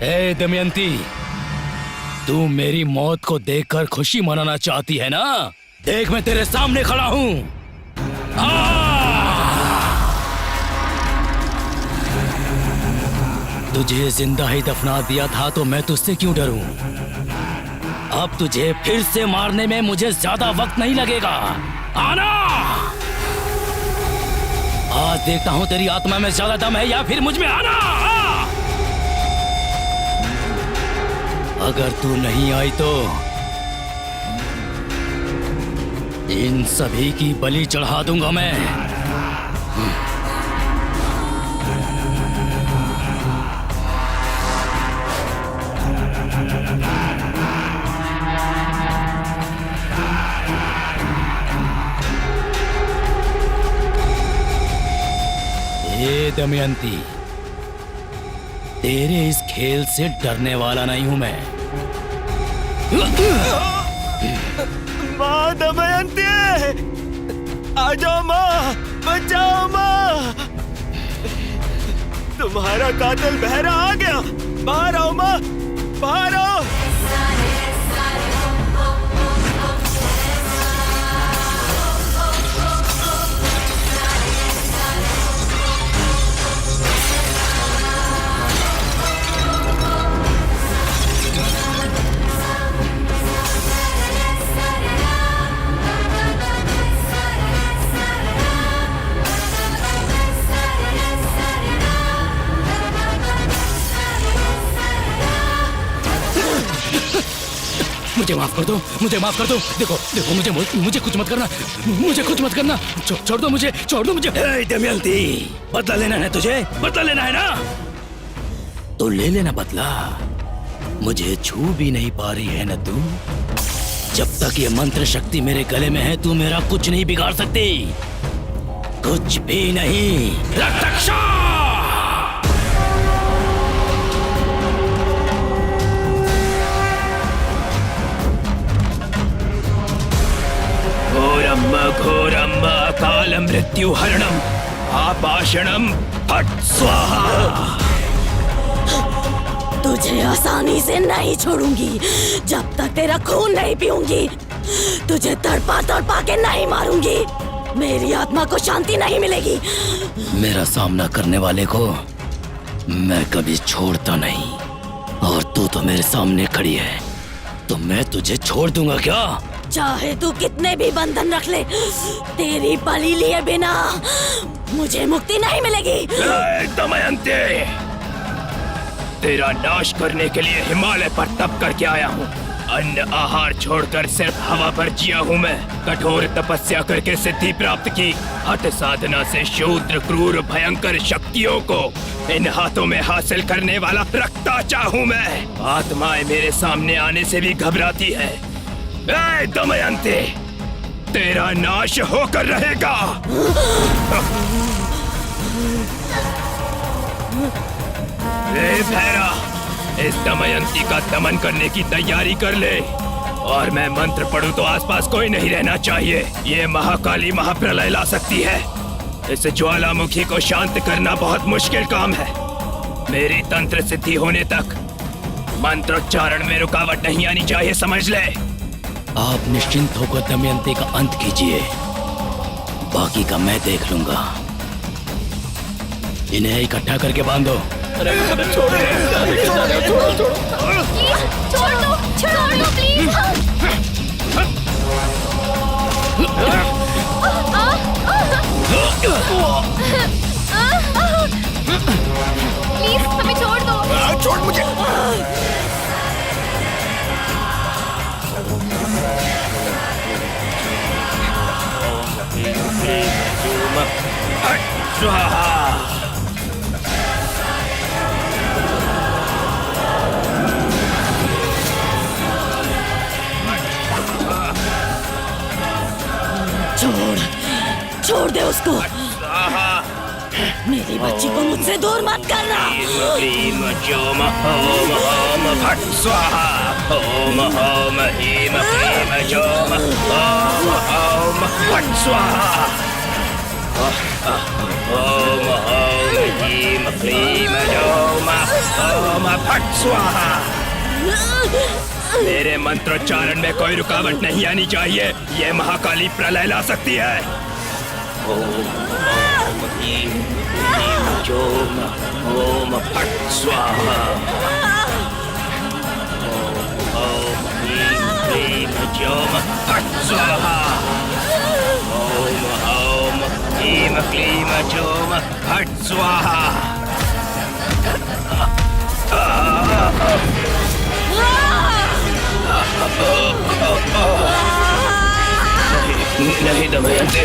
ए दमयंती, तू मेरी मौत को देखकर खुशी मनाना चाहती है ना? देख मैं तेरे सामने खड़ा हूं। तुझे जिंदा ही दफना दिया था तो मैं तुझसे क्यों डरूं? अब तुझे फिर से मारने में मुझे ज्यादा वक्त नहीं लगेगा। आना! आज देखता हूं तेरी आत्मा में ज्यादा दम है या फिर मुझ में। आना! अगर तू नहीं आई तो इन सभी की बलि चढ़ा दूंगा मैं। ये दमयंती, तेरे इस खेल से डरने वाला नहीं हूं मैं। माँ दमयंती, आ जाओ माँ, बचाओ माँ। तुम्हारा कातिल बहरा आ गया। बाहर आओ माँ, बाहर आओ। मुझे माफ कर दो, मुझे माफ कर दो। देखो मुझे कुछ मत करना, मुझे कुछ मत करना। छोड़ दो मुझे, छोड़ दो मुझे। दमयंती, बदला लेना है तुझे? बदला लेना है ना? तो ले लेना बदला। मुझे छू भी नहीं पा रही है ना तू? जब तक ये मंत्र शक्ति मेरे गले में है तू मेरा कुछ नहीं बिगाड़ सकती, कुछ भी नहीं। रक्षक! घोरम काल मृत्यु हरणम आपाषणम फट स्वाहा। तुझे आसानी से नहीं छोड़ूंगी जब तक तेरा खून नहीं पीऊंगी। तुझे तड़पा तड़पा के नहीं मारूंगी, मेरी आत्मा को शांति नहीं मिलेगी। मेरा सामना करने वाले को मैं कभी छोड़ता नहीं, और तू तो मेरे सामने खड़ी है तो मैं तुझे छोड़ दूंगा क्या? चाहे तू कितने भी बंधन रख ले, तेरी बलि लिए बिना मुझे मुक्ति नहीं मिलेगी। दमयंती, तेरा नाश करने के लिए हिमालय पर तप करके आया हूँ। अन्न आहार छोड़कर सिर्फ हवा पर जिया हूँ मैं। कठोर तपस्या करके सिद्धि प्राप्त की। हठ साधना से शूद्र क्रूर भयंकर शक्तियों को इन हाथों में हासिल करने वाला रक्ताचा हूँ मैं। आत्माएं मेरे सामने आने से भी घबराती है। ए दमयंती, तेरा नाश होकर रहेगा। ए भैरा, इस दमयंती का दमन करने की तैयारी कर ले, और मैं मंत्र पढ़ूं तो आसपास कोई नहीं रहना चाहिए। ये महाकाली महाप्रलय ला सकती है। इस ज्वालामुखी को शांत करना बहुत मुश्किल काम है। मेरी तंत्र सिद्धि होने तक मंत्रोच्चारण में रुकावट नहीं आनी चाहिए, समझ ले। आप निश्चिंत होकर दमयंती का अंत कीजिए, बाकी का मैं देख लूंगा। इन्हें इकट्ठा करके बांधो। छोड़ दो प्लीज। प्लीज हमें छोड़ दो। छोड़ मुझे। छोड़ दे उसको। मेरी बच्ची को मुझसे दूर मत करना। क्लीम जोम ओम ओम फट स्वाहा ओम ओम हीम क्लीम जोम ओम ओम फट स्वाहा ओम ओम हीम क्लीम जोम ओम फट स्वाहा। मेरे मंत्रोच्चारण में कोई रुकावट नहीं आनी चाहिए। ये महाकाली प्रलय ला सकती है। ओम ह्रीं जोम ओम फट स्वाहा ओम ह्रीं क्लीं जोम फट स्वाहा ओम ह्रीं क्लीं जोम फट स्वाहा। नहीं दमयंती,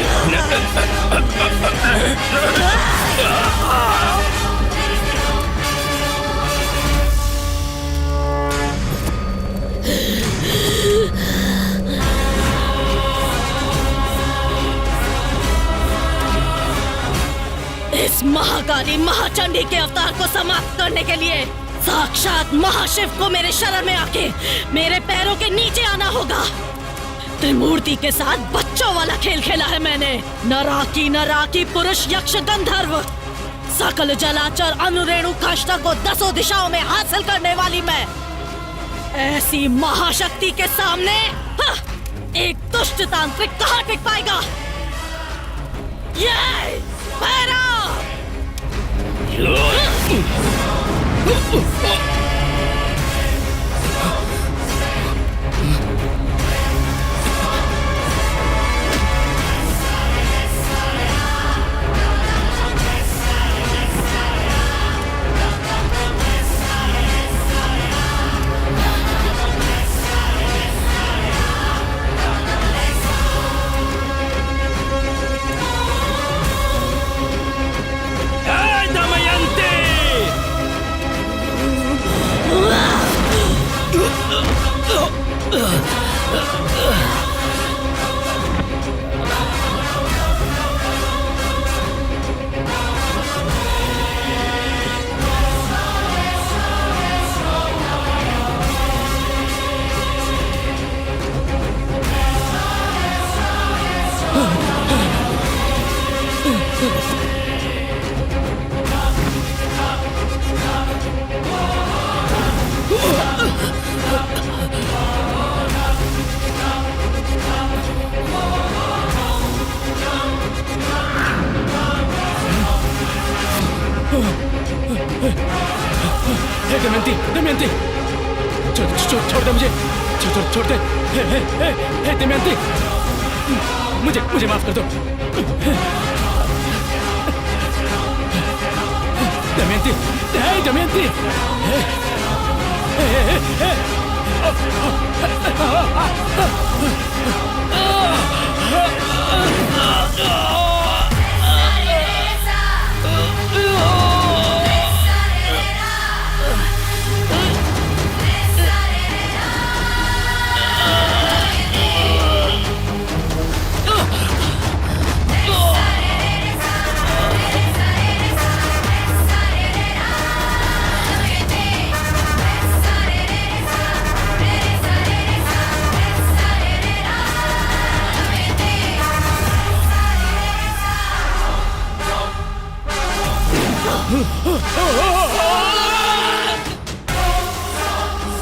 इस महाकाली महाचंडी के अवतार को समाप्त करने के लिए साक्षात महाशिव को मेरे शरण में आके मेरे पैरों के नीचे आना होगा। त्रिमूर्ति के साथ बच्चों वाला खेल खेला है मैंने। नराकी पुरुष यक्ष गंधर्व सकल जलाचर अनुरेणु काष्ठा को 10 दिशाओं में हासिल करने वाली मैं, ऐसी महाशक्ति के सामने एक दुष्ट तांत्रिक कहाँ टिक पाएगा। ये भैरव दमयंती, छोड़ दे मुझे, छोड़ दे। दमयंती, मुझे माफ कर दो। दमयंती, दमयंती,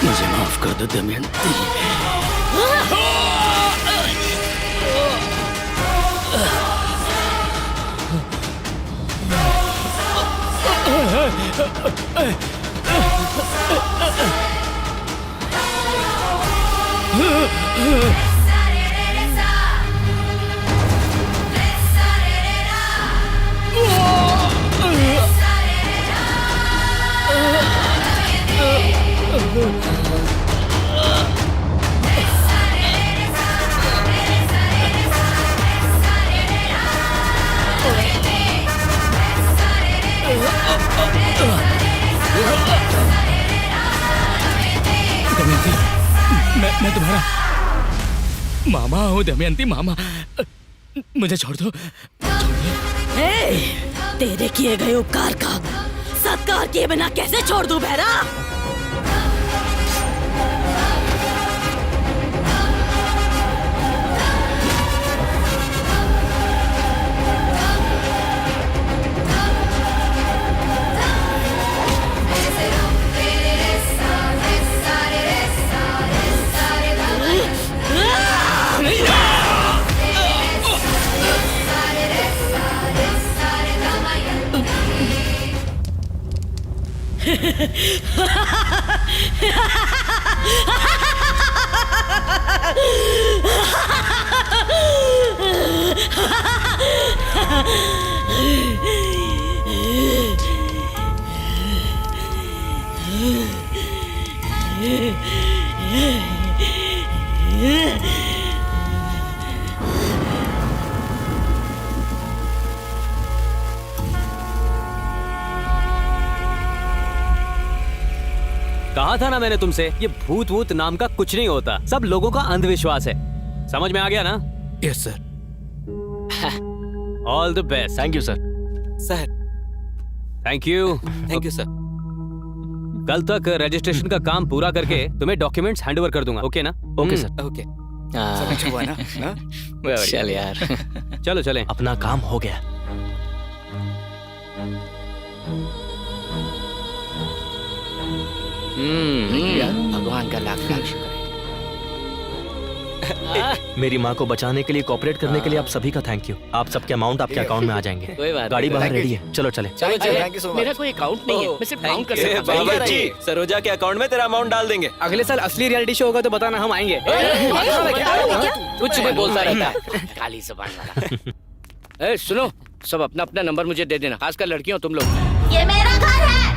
मुझे माफ कर दो दमयंती। दमयंती, मैं तुम्हारा मामा हूँ। दमयंती मामा, मुझे छोड़ दो। ए, तेरे किए गए उपकार का सत्कार किए बिना कैसे छोड़ दूं बहरा? कहा था ना मैंने तुमसे, ये भूत वूत नाम का कुछ नहीं होता, सब लोगों का अंधविश्वास है। समझ में आ गया ना? Yes sir. All the best. Thank you sir. Sir thank you. Thank you sir. कल तक रजिस्ट्रेशन का काम पूरा करके तुम्हें डॉक्यूमेंट्स हैंडओवर कर दूंगा। ओके ना? Okay sir. ओके सब अच्छा हुआ ना? चल यार। चलो चलें। अपना काम हो गया। भगवान का लाख लाख शुक्र है। मेरी माँ को बचाने के लिए, कोऑपरेट करने के लिए आप सभी का थैंक यू। आप सबके अमाउंट आपके अकाउंट में आ जाएंगे। कोई बात गाड़ी नहीं। बाहर रेडी है, चलो चले। चलो Thank you so much. मेरा कोई अकाउंट नहीं है, मैं सिर्फ काउंट कर ए, सकता हूँ। बाबा जी, सरोजा के अकाउंट में तेरा अमाउंट डाल देंगे। अगले साल असली रियलिटी शो होगा तो बताना, हम आएंगे। कुछ भी बोलता रहता है, काली जुबान वाला। ए, सुनो, सब अपना अपना नंबर मुझे दे देना, खासकर लड़कियों तुम लोग। ये मेरा घर है।